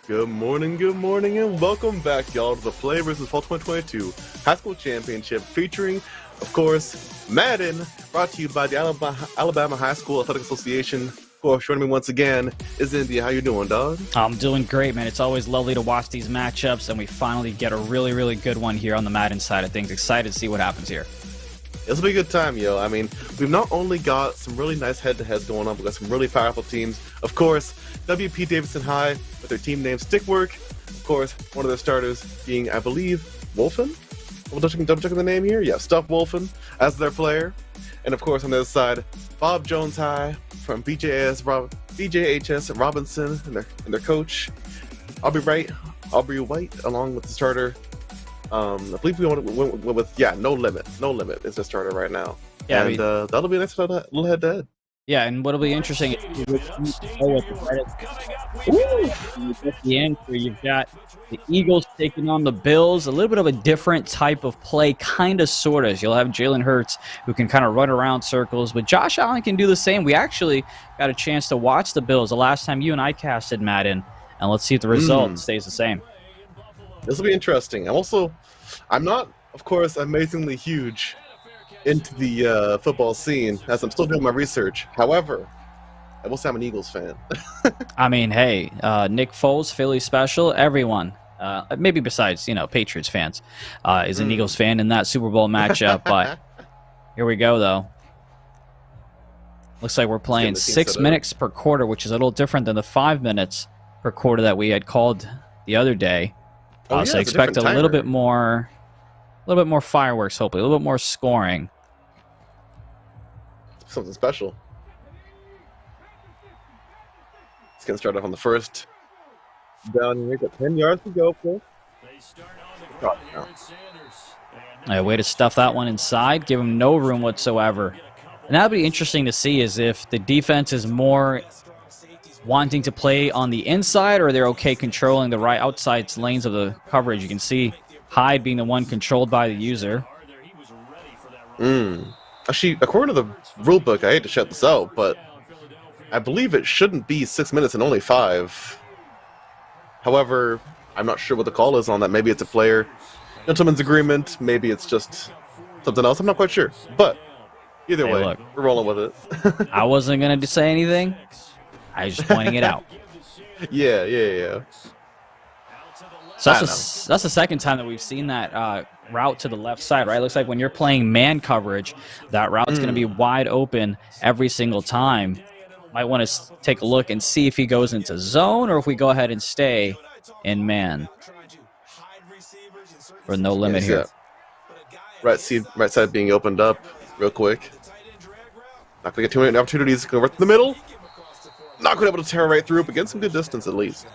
Good morning, and welcome back, y'all, to the PlayVS Fall 2022 High School Championship featuring, of course, Madden, brought to you by the Alabama High School Athletic Association. Of course, joining me once again is India. How you doing, dog? I'm doing great, man. It's always lovely to watch these matchups, and we finally get a really, really good one here on the Madden side of things. Excited to see what happens here. This will be a good time, yo. I mean, we've not only got some really nice head-to-heads going on, we've got some really powerful teams. Of course, WP Davidson High with their team name Stickwork. Of course, one of their starters being, I believe, Wolfen? Double-checking the name here? Yeah, Stuff Wolfen as their player. And of course, on the other side, Bob Jones High from BJHS Robinson and their coach, Aubrey White, along with the starter. I believe we went with No Limit. No Limit is the starter right now. Yeah, and that'll be a nice little head-to-head. Yeah, and what'll be interesting is the end where you've got the Eagles taking on the Bills. A little bit of a different type of play, kind of, sort of. You'll have Jalen Hurts, who can kind of run around circles, but Josh Allen can do the same. We actually got a chance to watch the Bills the last time you and I casted Madden, and let's see if the result stays the same. This will be interesting. I'm not, of course, amazingly huge into the football scene, as I'm still doing my research. However, I will say I'm an Eagles fan. I mean, hey, Nick Foles, Philly special, everyone, maybe besides, Patriots fans, is an Eagles fan in that Super Bowl matchup. But here we go, though. Looks like we're playing 6 minutes per quarter, which is a little different than the 5 minutes per quarter that we had called the other day. So expect a little bit more fireworks, hopefully, a little bit more scoring. Something special. It's going to start off on the first down here. Got 10 yards to go, Phil. Way to stuff that one inside. Give him no room whatsoever. And that'll be interesting to see, is if the defense is more wanting to play on the inside, or they're okay controlling the right outside lanes of the coverage. You can see Hyde being the one controlled by the user. Actually, according to the rule book, I hate to shut this out, but I believe it shouldn't be 6 minutes and only 5. However, I'm not sure what the call is on that. Maybe it's a player gentleman's agreement. Maybe it's just something else. I'm not quite sure. But either way, look, we're rolling with it. I wasn't going to say anything. I was just pointing it out. Yeah. So that's the second time that we've seen that route to the left side, right? It looks like when you're playing man coverage, that route's going to be wide open every single time. Might want to take a look and see if he goes into zone or if we go ahead and stay in man. For no limit here. Right side being opened up real quick. Not going to get too many opportunities. Going right to the middle. Not going to be able to tear right through, but get some good distance at least.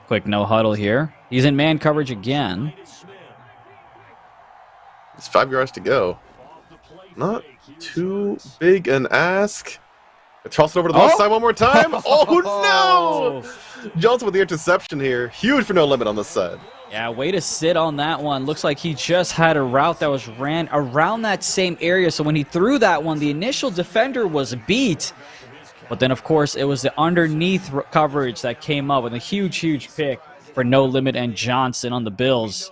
Quick no huddle here. He's in man coverage again. It's 5 yards to go. Not too big an ask. Toss it over to the left side one more time. Oh, no! Johnson with the interception here. Huge for no limit on this side. Yeah, way to sit on that one. Looks like he just had a route that was ran around that same area. So when he threw that one, the initial defender was beat. But then, of course, it was the underneath coverage that came up with a huge pick for No Limit and Johnson on the Bills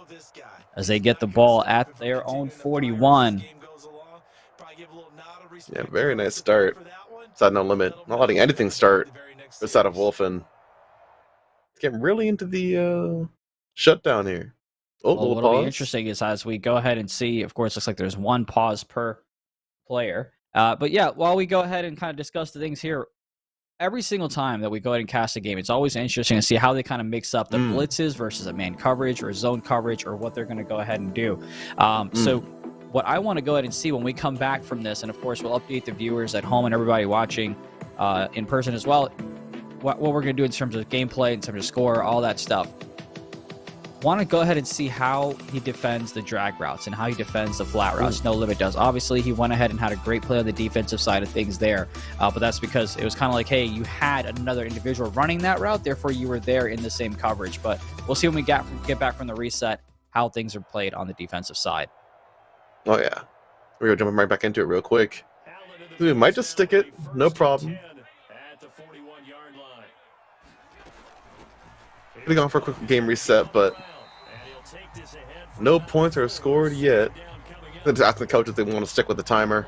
as they get the ball at their own 41. Yeah, very nice start. Side No Limit. Not letting anything start this side of Wolfen. Getting really into the shutdown here. Well, what'll be interesting is as we go ahead and see, of course, looks like there's one pause per player. But yeah, while we go ahead and kind of discuss the things here, every single time that we go ahead and cast a game, it's always interesting to see how they kind of mix up the blitzes versus a man coverage or zone coverage or what they're going to go ahead and do. So what I want to go ahead and see when we come back from this, and of course we'll update the viewers at home and everybody watching in person as well, what we're going to do in terms of gameplay, in terms of score, all that stuff. Want to go ahead and see how he defends the drag routes and how he defends the flat routes. No Limit does. Obviously, he went ahead and had a great play on the defensive side of things there, but that's because it was kind of like, hey, you had another individual running that route, therefore you were there in the same coverage. But we'll see when we get back from the reset how things are played on the defensive side. Oh, yeah. We're going to jump right back into it real quick. We might just stick it. No problem. Be gone for a quick game reset, but no points are scored yet. They're just asking the coach if they want to stick with the timer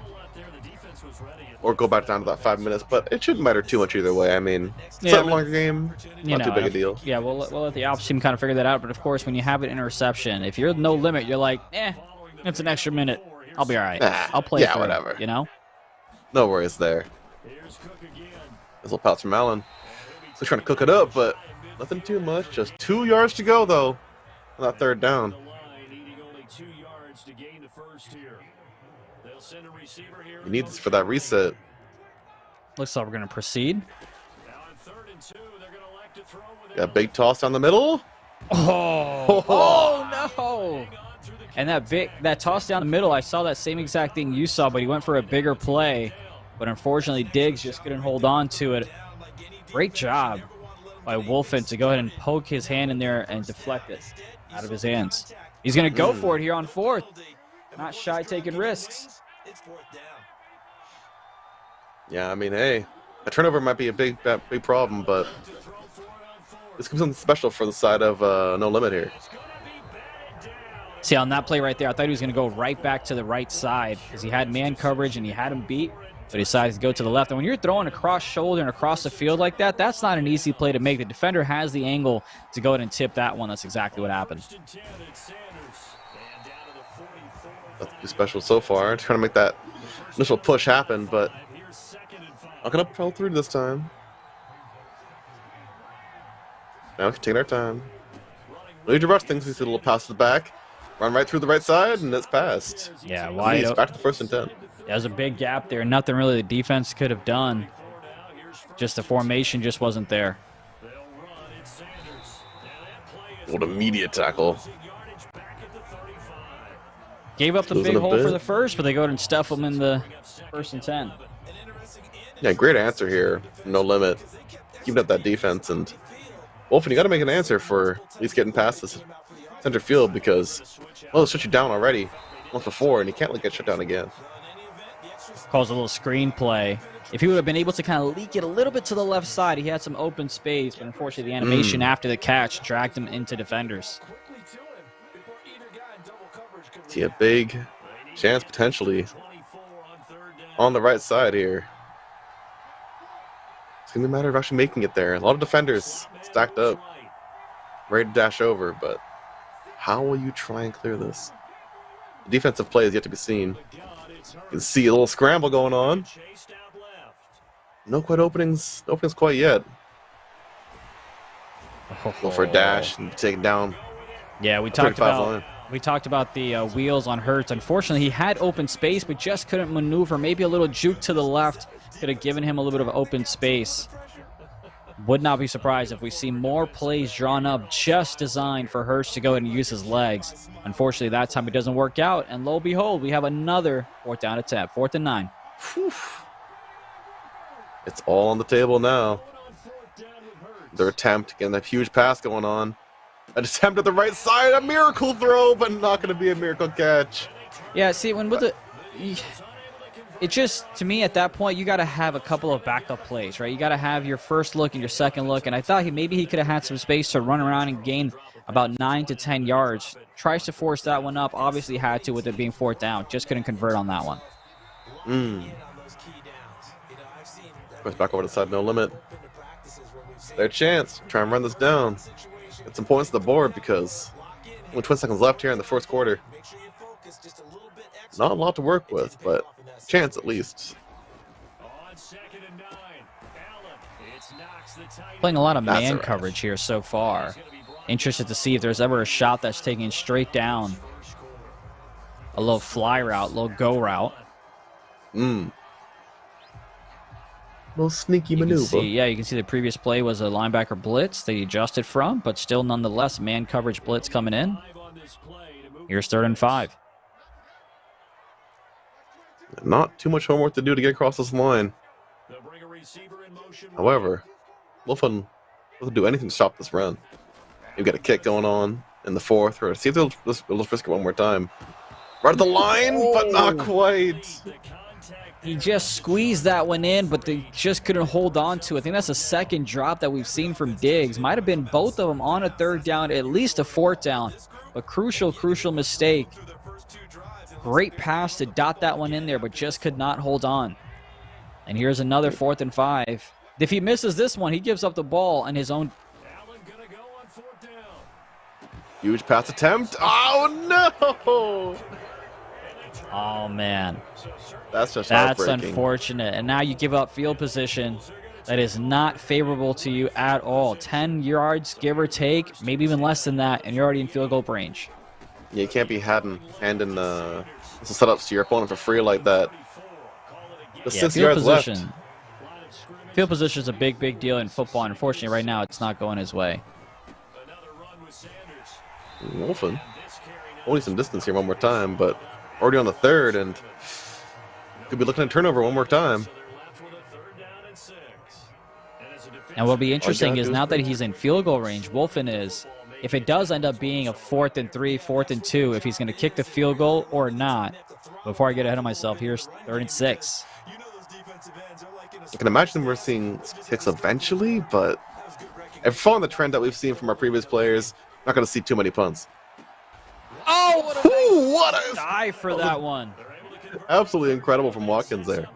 or go back down to that 5 minutes, but it shouldn't matter too much either way. I mean, it's a longer game, not too big a deal. Yeah, we'll let the ops team kind of figure that out, but of course, when you have an interception, if you're no limit, you're like, it's an extra minute. I'll be all right. I'll play it through, whatever. You know? No worries there. There's a little pounce from Allen. Still trying to cook it up, but nothing too much. Just 2 yards to go, though, on that third down. You need this for that reset. Looks like we're going to proceed. Yeah, big toss down the middle. Oh no! And that toss down the middle, I saw that same exact thing you saw, but he went for a bigger play. But unfortunately, Diggs just couldn't hold on to it. Great job by Wolfen to go ahead and poke his hand in there and deflect it out of his hands. He's going to go for it here on fourth. Not shy taking risks. Yeah, I mean, hey, a turnover might be a big problem, but this comes something special for the side of No Limit here. See, on that play right there, I thought he was going to go right back to the right side because he had man coverage and he had him beat, but he decided to go to the left. And when you're throwing across shoulder and across the field like that, that's not an easy play to make. The defender has the angle to go ahead and tip that one. That's exactly what happened. Nothing too special so far. Trying to make that initial push happen, but not going to pull through this time. Now we can take our time. No need to rush things. We see a little pass to the back. Run right through the right side, and it's passed. Yeah, wide open. Back to the 1st and 10. There's a big gap there. Nothing really the defense could have done. Just the formation just wasn't there. What immediate tackle. Gave up the big hole for the first, but they go ahead and stuff them in the 1st and 10. Yeah, great answer here. No Limit. Keeping up that defense. And Wolfen, you got to make an answer for at least getting past this center field because, well, they shut you down already once before, and you can't get shut down again. Calls a little screen play. If he would have been able to kind of leak it a little bit to the left side, he had some open space, but unfortunately the animation after the catch dragged him into defenders. See a big chance potentially on the right side here. It's going to be a matter of actually making it there. A lot of defenders stacked up, ready to dash over, but how will you try and clear this? The defensive play is yet to be seen. You can see a little scramble going on. No quite openings quite yet. Go for a dash and take it down. Yeah, we talked about the wheels on Hurts. Unfortunately, he had open space, but just couldn't maneuver. Maybe a little juke to the left could have given him a little bit of open space. Would not be surprised if we see more plays drawn up just designed for Hurts to go ahead and use his legs. Unfortunately, that time it doesn't work out, and lo and behold, we have another 4th down attempt, 4th and 9. Whew. It's all on the table now. Their attempt, getting that huge pass going on. An attempt at the right side, a miracle throw, but not going to be a miracle catch. Yeah, see, it just, to me, at that point, you got to have a couple of backup plays, right? You got to have your first look and your second look, and I thought maybe he could have had some space to run around and gain about 9 to 10 yards. Tries to force that one up, obviously had to with it being 4th down. Just couldn't convert on that one. Goes back over to the side, No Limit. Their chance. Try and run this down. Get some points to the board because only 20 seconds left here in the 1st quarter. Not a lot to work with, but chance at least. Playing a lot of man coverage here so far. Interested to see if there's ever a shot that's taken straight down. A little fly route, a little go route. Little sneaky maneuver. You can see the previous play was a linebacker blitz they adjusted from, but still nonetheless man coverage blitz coming in. Here's 3rd and 5. Not too much homework to do to get across this line. However, Wolfen doesn't do anything to stop this run. You've got a kick going on in the 4th, or see if they'll risk it one more time. Right at the line, but not quite. He just squeezed that one in, but they just couldn't hold on to it. I think that's the second drop that we've seen from Diggs. Might have been both of them on a third down, at least a fourth down. But crucial mistake. Great pass to dot that one in there, but just could not hold on. And here's another 4th and 5. If he misses this one, he gives up the ball on his own. Huge pass attempt. Oh, no! Oh, man. That's just heartbreaking. That's unfortunate. And now you give up field position that is not favorable to you at all. 10 yards, give or take, maybe even less than that, and you're already in field goal range. Yeah, you can't be handing some setups to your opponent for free like that. Just 6 yards left. Field position is a big deal in football. And unfortunately, right now, it's not going his way. Wolfen. Only some distance here one more time, but already on the 3rd, and could be looking at turnover one more time. And what'll be interesting is now that he's in field goal range, Wolfen is, if it does end up being a 4th and 3, 4th and 2, if he's going to kick the field goal or not. Before I get ahead of myself, here's 3rd and 6. I can imagine we're seeing kicks eventually, but if following the trend that we've seen from our previous players, not going to see too many punts. Oh, what a dive for that one. Absolutely incredible from Watkins there.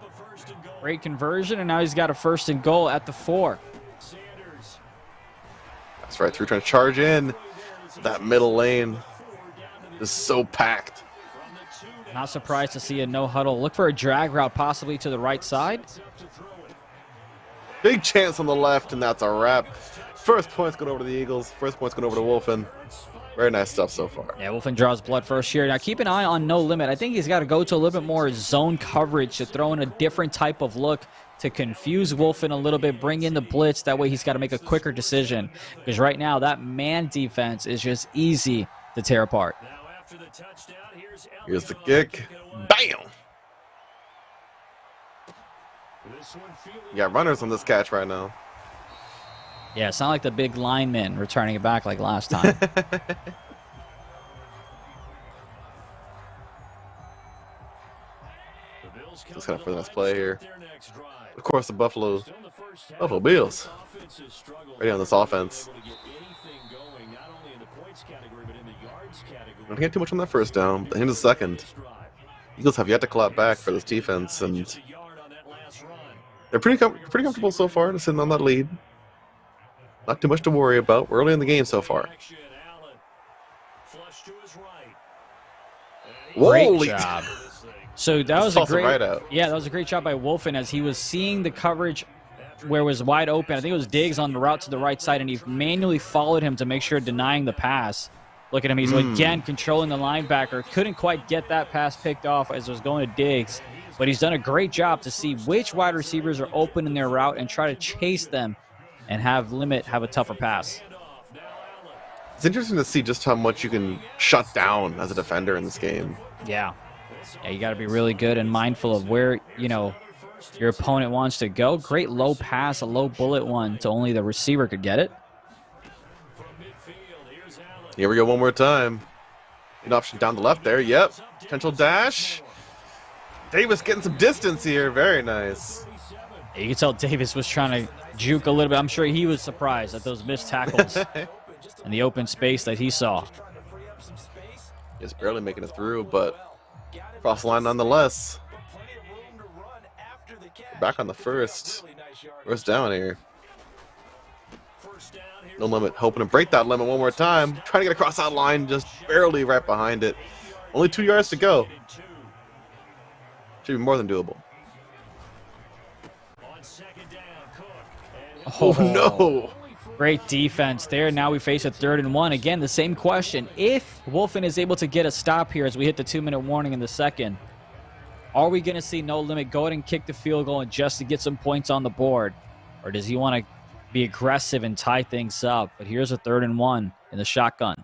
Great conversion, and now he's got a 1st and goal at the 4. That's right, through trying to charge in. That middle lane is so packed. Not surprised to see a no huddle. Look for a drag route possibly to the right side. Big chance on the left, and that's a wrap. First point's going over to the Eagles. First point's going over to Wolfen. Very nice stuff so far. Yeah, Wolfen draws blood first here. Now keep an eye on No Limit. I think he's got to go to a little bit more zone coverage to throw in a different type of look to confuse Wolfen a little bit, bring in the blitz. That way he's got to make a quicker decision. Because right now that man defense is just easy to tear apart. Here's the kick. Bam! You got runners on this catch right now. Yeah, it's not like the big lineman returning it back like last time. Just kind of for the next play here. Of course, the Buffalo Bills ready on this offense. Don't get too much on that first down. But in the second, Eagles have yet to clap back for this defense, and they're pretty comfortable so far to sitting on that lead. Not too much to worry about. We're early in the game so far. Great job. So that was a great, right out. Yeah, that was a great job by Wolfen as he was seeing the coverage where it was wide open. I think it was Diggs on the route to the right side, and he manually followed him to make sure denying the pass. Look at him. He's again controlling the linebacker. Couldn't quite get that pass picked off as it was going to Diggs, but he's done a great job to see which wide receivers are open in their route and try to chase them and have a tougher pass. It's interesting to see just how much you can shut down as a defender in this game. Yeah, you got to be really good and mindful of where, your opponent wants to go. Great low pass, a low bullet one to only the receiver could get it. Here we go one more time. An option down the left there. Yep. Potential dash. Davis getting some distance here. Very nice. You can tell Davis was trying to juke a little bit. I'm sure he was surprised at those missed tackles and the open space that he saw. Just barely making it through, but cross line nonetheless. Back on the first down here. No Limit hoping to break that limit one more time. Trying to get across that line, just barely right behind it. Only 2 yards to go. Should be more than doable. Oh no! Great defense there. Now we face a 3rd and 1. Again, the same question. If Wolfen is able to get a stop here as we hit the 2-minute warning in the second, are we going to see No Limit go ahead and kick the field goal and just to get some points on the board? Or does he want to be aggressive and tie things up? But here's a 3rd and 1 in the shotgun.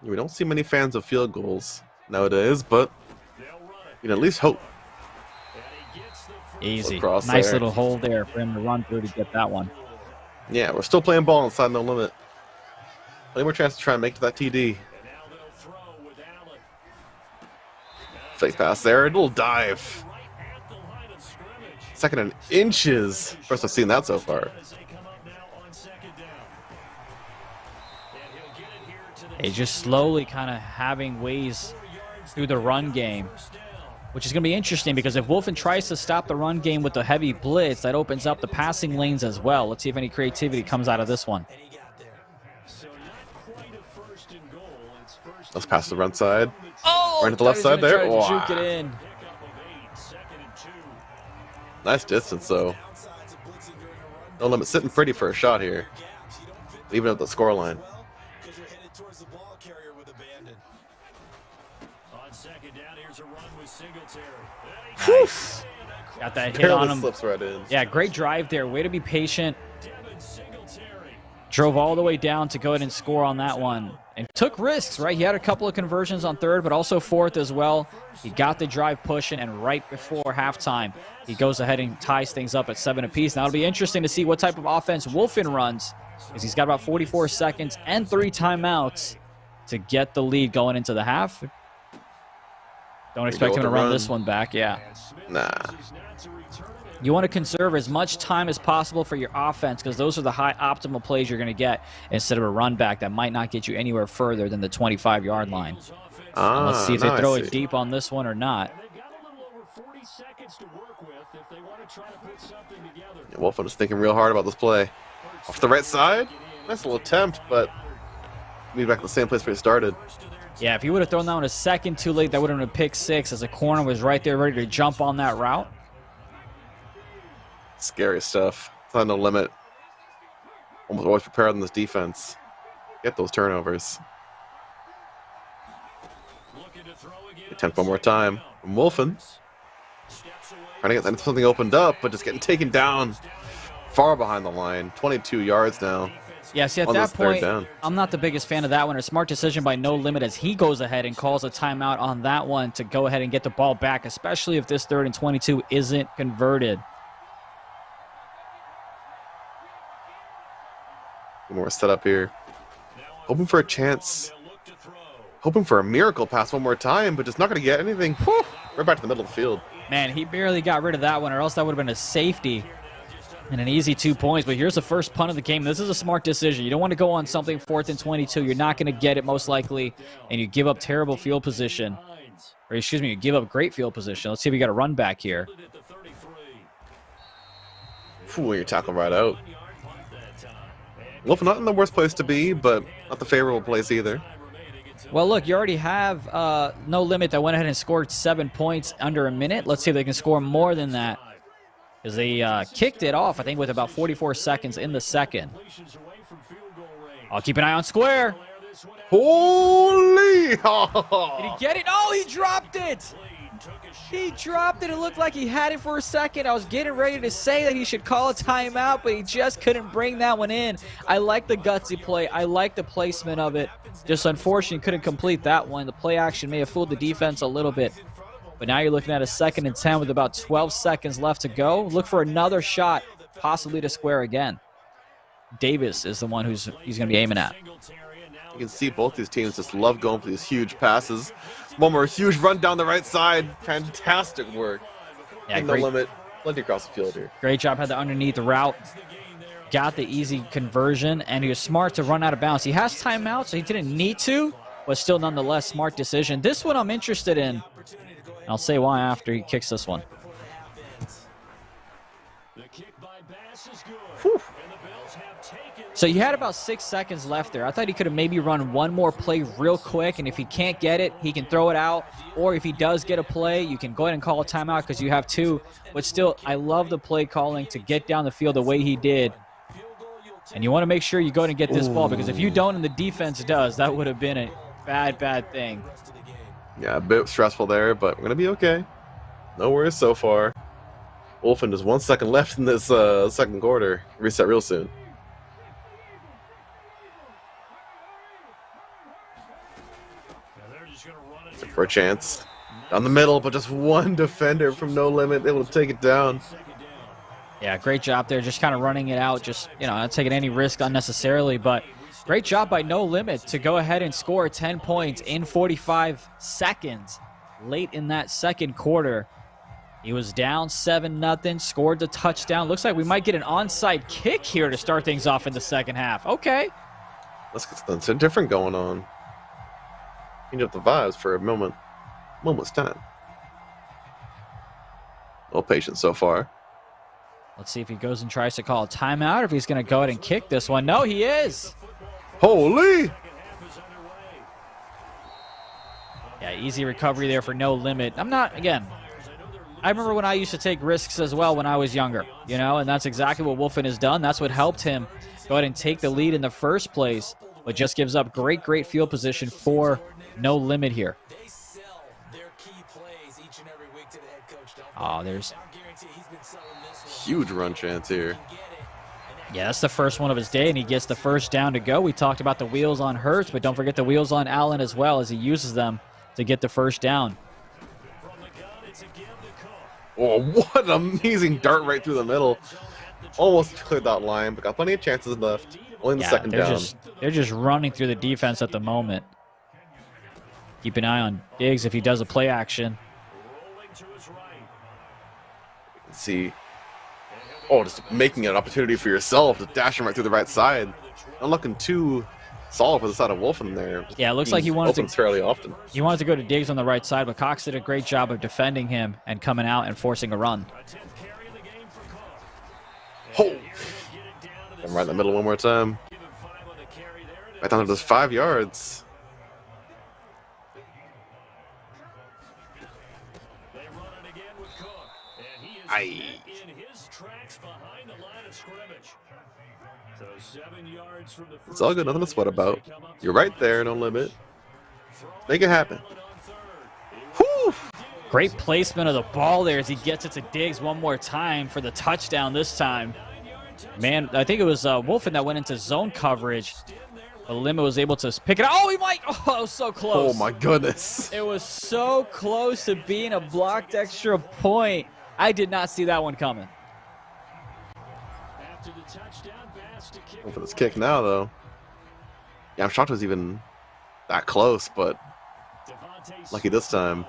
We don't see many fans of field goals nowadays, but you can at least hope. Easy. Nice little hole there for him to run through to get that one. Yeah, we're still playing ball inside No Limit. Plenty more chance to try and make to that TD. Fake pass there. A little dive. Second and inches. First I've seen that so far. He's just slowly kind of having ways through the run game, which is going to be interesting because if Wolfen tries to stop the run game with the heavy blitz, that opens up the passing lanes as well. Let's see if any creativity comes out of this one. Let's pass the run side. Oh, right to the left side there. Wow. Juke it in. Nice distance, though. No Limit sitting pretty for a shot here, even at the scoreline. Nice. Got that hit on him. Slips right in. Yeah, great drive there. Way to be patient. Drove all the way down to go ahead and score on that one. And took risks, right? He had a couple of conversions on third, but also fourth as well. He got the drive pushing, and right before halftime, he goes ahead and ties things up at 7 apiece. Now, it'll be interesting to see what type of offense Wolfen runs, because he's got about 44 seconds and 3 timeouts to get the lead going into the half. Don't expect him to run this one back, yeah. Nah. You want to conserve as much time as possible for your offense because those are the high optimal plays you're going to get instead of a run back that might not get you anywhere further than the 25-yard line. Let's see if they throw it deep on this one or not. Yeah, Wolfen is thinking real hard about this play. Off the right side. Nice little attempt, but we'll be back in the same place where he started. Yeah, if he would have thrown that one a second too late, that would have been a pick 6 as the corner was right there ready to jump on that route. Scary stuff. It's not No Limit. Almost always prepared on this defense. Get those turnovers. Attempt one more time from Wolfen. Trying to get something opened up, but just getting taken down far behind the line. 22 yards now. Yeah, see, at that point, I'm not the biggest fan of that one. A smart decision by No Limit as he goes ahead and calls a timeout on that one to go ahead and get the ball back, especially if this 3rd and 22 isn't converted. More setup here. Hoping for a chance. Hoping for a miracle pass one more time, but just not going to get anything. Whew. Right back to the middle of the field. Man, he barely got rid of that one, or else that would have been a safety and an easy 2 points. But here's the first punt of the game. This is a smart decision. You don't want to go on something 4th and 22. You're not going to get it most likely, and you give up terrible field position. Or excuse me, you give up great field position. Let's see if we got a run back here. Ooh, you're tackled right out. Wolfen not in the worst place to be, but not the favorable place either. Well, look, you already have No Limit that went ahead and scored 7 points under a minute. Let's see if they can score more than that. Because they kicked it off, I think, with about 44 seconds in the second. I'll keep an eye on square. Holy! Did he get it? Oh, he dropped it! He dropped it. It looked like he had it for a second. I was getting ready to say that he should call a timeout, but he just couldn't bring that one in. I like the gutsy play. I like the placement of it. Just unfortunately couldn't complete that one. The play action may have fooled the defense a little bit. But now you're looking at a 2nd and 10 with about 12 seconds left to go. Look for another shot, possibly to square again. Davis is the one he's going to be aiming at. You can see both these teams just love going for these huge passes. One more huge run down the right side. Fantastic work. Yeah, No Limit. Plenty across the field here. Great job. Had the underneath route. Got the easy conversion, and he was smart to run out of bounds. He has timeout, so he didn't need to, but still nonetheless smart decision. This one I'm interested in. I'll say why after he kicks this one. Whew. So you had about 6 seconds left there. I thought he could have maybe run one more play real quick, and if he can't get it, he can throw it out. Or if he does get a play, you can go ahead and call a timeout because you have 2. But still, I love the play calling to get down the field the way he did. And you want to make sure you go and get this ball, because if you don't and the defense does, that would have been a bad, bad thing. Yeah, a bit stressful there, but we're going to be okay. No worries so far. Wolfen, there's 1 second left in this second quarter. Reset real soon. For a chance. Down the middle, but just one defender from No Limit able to take it down. Yeah, great job there. Just kind of running it out. Just, not taking any risk unnecessarily, but great job by No Limit to go ahead and score 10 points in 45 seconds. late in that second quarter. He was down 7-0, scored the touchdown. Looks like we might get an onside kick here to start things off in the second half. Okay. Let's get something different going on. Change up the vibes for a moment's time. No patience so far. Let's see if he goes and tries to call a timeout, or if he's going to go ahead and kick this one. No, he is. Holy! Yeah, easy recovery there for No Limit. I remember when I used to take risks as well when I was younger, and that's exactly what Wolfen has done. That's what helped him go ahead and take the lead in the first place, but just gives up great field position for No Limit here. Oh, there's huge run chance here. Yeah, that's the first one of his day, and he gets the first down to go. We talked about the wheels on Hurts, but don't forget the wheels on Allen as well, as he uses them to get the first down. Oh, what an amazing dart right through the middle. Almost cleared that line, but got plenty of chances left. Only in the second down. They're just running through the defense at the moment. Keep an eye on Diggs if he does a play action. Let's see. Oh, just making it an opportunity for yourself to dash him right through the right side. Not looking too solid for the side of Wolfen there. Yeah, it looks like he wanted to fairly often. He wanted to go to Diggs on the right side, but Cox did a great job of defending him and coming out and forcing a run. Oh! And right in the middle one more time. Right down to those 5 yards. Aye. It's all good, nothing to sweat about. You're right there, No Limit. Make it happen. Whew. Great placement of the ball there as he gets it to Diggs one more time for the touchdown this time. Man, I think it was Wolfen that went into zone coverage. The Limit was able to pick it up. Oh, he might. Oh, it was so close. Oh, my goodness. It was so close to being a blocked extra point. I did not see that one coming. For this kick now, though. Yeah, I'm shocked it was even that close, but lucky this time.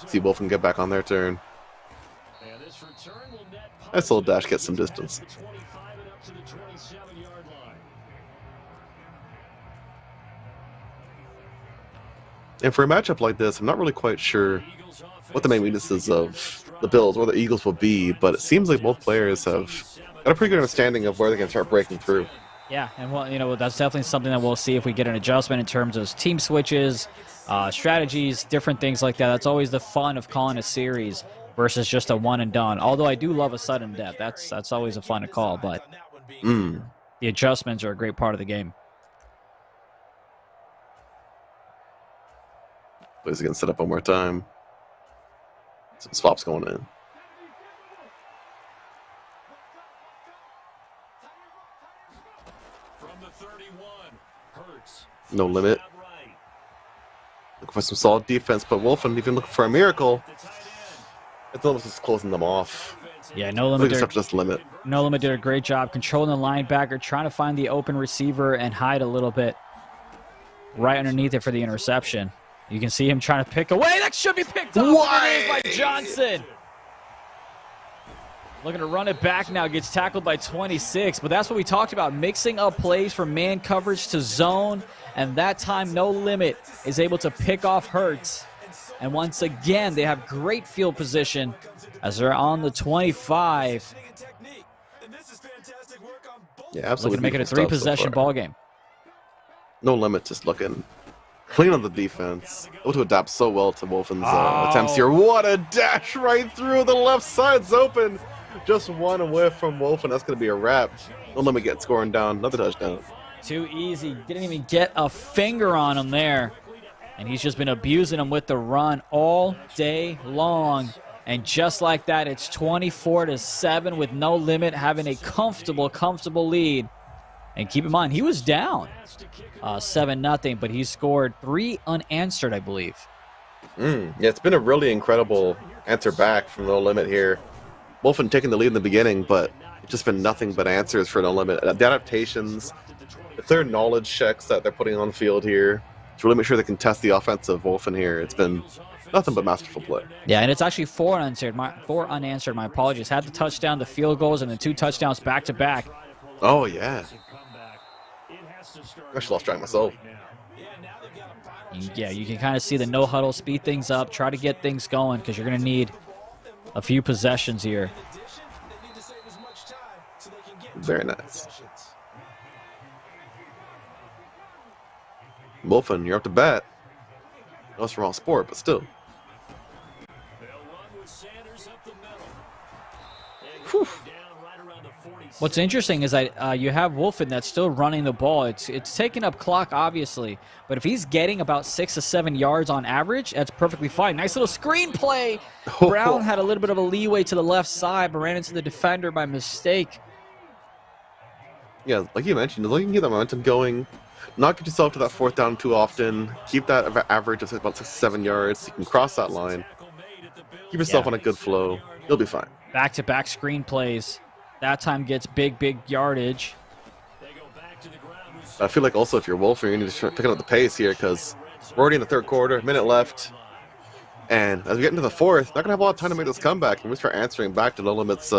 See Wolfen get back on their turn. Nice little dash, get some distance. And for a matchup like this, I'm not really quite sure what the main weaknesses of the Bills or the Eagles will be, but it seems like both players have got a pretty good understanding of where they can start breaking through. Yeah, and well, that's definitely something that we'll see if we get an adjustment in terms of team switches, strategies, different things like that. That's always the fun of calling a series versus just a one and done. Although I do love a sudden death. That's always a fun to call, but the adjustments are a great part of the game. Plays again, set up one more time. Some swaps going in. No Limit. Looking for some solid defense, but Wolfen even looking for a miracle. It's almost just closing them off. Yeah, No Limit. Just Limit. No Limit did a great job controlling the linebacker, trying to find the open receiver and hide a little bit right underneath it for the interception. You can see him trying to pick away. That should be picked up. By Johnson. Looking to run it back now. Gets tackled by 26. But that's what we talked about. Mixing up plays from man coverage to zone. And that time, No Limit is able to pick off Hurts. And once again, they have great field position as they're on the 25. Yeah, absolutely. Looking to make it a 3-possession ball game. No Limit just looking clean on the defense. Able to adapt so well to Wolfen's attempts here. What a dash right through. The left side's open. Just one away from Wolfen. That's going to be a wrap. No Limit get scoring down. Another touchdown. Too easy. Didn't even get a finger on him there. And he's just been abusing him with the run all day long. And just like that, it's 24-7 with No Limit having a comfortable lead. And keep in mind, he was down 7-0, but he scored 3 unanswered, I believe. Yeah, it's been a really incredible answer back from No Limit here. Wolfen taking the lead in the beginning, but it's just been nothing but answers for No Limit. The adaptations, the clear knowledge checks that they're putting on field here to really make sure they can test the offense of Wolfen here. It's been Nothing but masterful play. Yeah, and it's actually four unanswered. My apologies. Had the touchdown, the field goals, and the 2 touchdowns back to back. Oh yeah. I should lost track myself. Yeah, you can kind of see the no huddle, speed things up, try to get things going because you're going to need a few possessions here. Very nice. Wolfen, you're up to bat. No, it's the wrong sport, but still. Whew. What's interesting is that you have Wolfen that's still running the ball. It's taking up clock, obviously, but if he's getting about 6 to 7 yards on average, that's perfectly fine. Nice little screen play. Brown had a little bit of a leeway to the left side, but ran into the defender by mistake. Yeah, like you mentioned, as long as you can get the momentum going, not get yourself to that 4th down too often, keep that average of about 6 to 7 yards, you can cross that line, keep yourself on a good flow, you'll be fine. Back-to-back screen plays. That time gets big yardage. I feel like also if you're Wolfen, you need to start picking up the pace here because we're already in the 3rd quarter, minute left. And as we get into the 4th, not going to have a lot of time to make this comeback, and we start answering back to No Limit's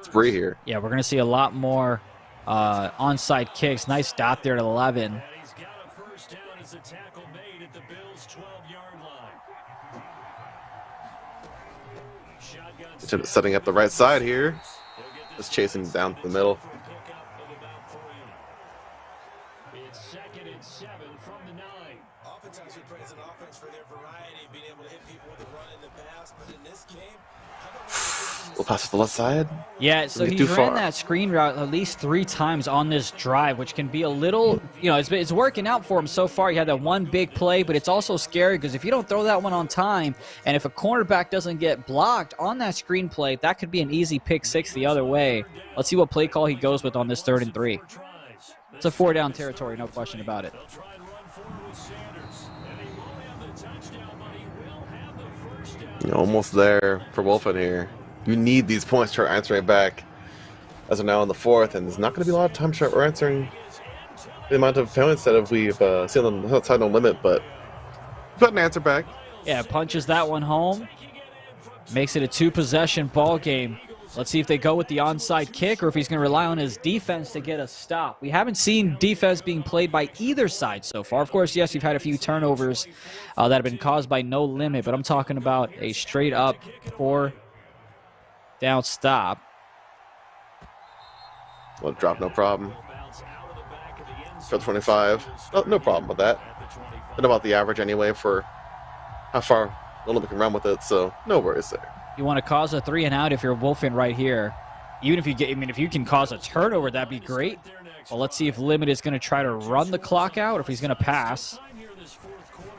spree here. Yeah, we're going to see a lot more onside kicks. Nice dot there at 11. Setting up the right side here. Just chasing down the middle. It's 2nd and 7 from the 9. Oftentimes we praise an offense for their variety, being able to hit people with a run in the past, but in this game, We'll pass to the left side. Yeah, so he ran that screen route at least 3 times on this drive, which can be a little, you know, it's working out for him so far. He had that one big play, but it's also scary because if you don't throw that one on time, and if a cornerback doesn't get blocked on that screen play, that could be an easy pick 6 the other way. Let's see what play call he goes with on this 3rd and 3. It's a 4-down territory, no question about it. You're almost there for Wolfen here. You need these points to start answering back as we're now in the 4th, and there's not going to be a lot of time to start answering the amount of penalties that we've seen on the outside No Limit, but we've got an answer back. Yeah, punches that one home. Makes it a 2-possession ball game. Let's see if they go with the onside kick or if he's going to rely on his defense to get a stop. We haven't seen defense being played by either side so far. Of course, yes, you've had a few turnovers that have been caused by No Limit, but I'm talking about a straight-up 4-down stop. Well, drop, no problem. For 25. No problem with that. Not about the average anyway for how far No Limit can run with it, so no worries there. You want to cause a 3-and-out if you're Wolfen right here. Even if you get, I mean, if you can cause a turnover, that'd be great. Well, let's see if Limit is going to try to run the clock out or if he's going to pass.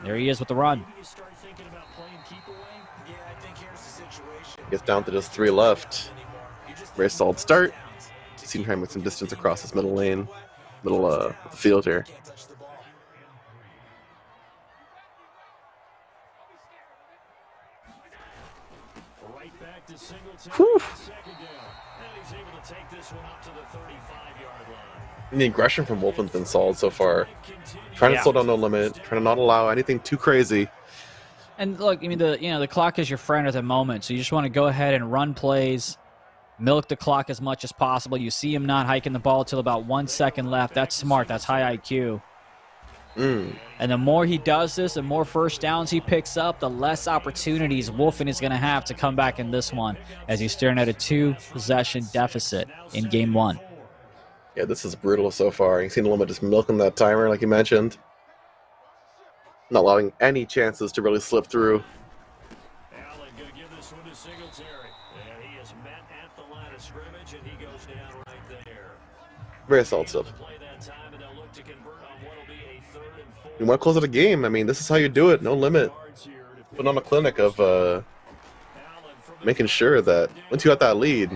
There he is with the run. Gets down to just 3 left. Very solid start. See him trying to make some distance across this middle lane, the field here. Whew. And the aggression from Wolfen's been solid so far. Trying to slow down No Limit, trying to not allow anything too crazy. And look, I mean, the clock is your friend at the moment, so you just want to go ahead and run plays, milk the clock as much as possible. You see him not hiking the ball till about 1 second left. That's smart. That's high IQ. And the more he does this, the more first downs he picks up, the less opportunities Wolfen is going to have to come back in this one as he's staring at a 2-possession deficit in game 1. Yeah, this is brutal so far. You've seen No Limit just milking that timer, like you mentioned. Not allowing any chances to really slip through. Allen going to give this one to Singletary. And he is met at the line of scrimmage, and he goes down right there. Very solid stuff. You want to close out a game. I mean, this is how you do it. No Limit. Put on a clinic of making sure that once you got that lead,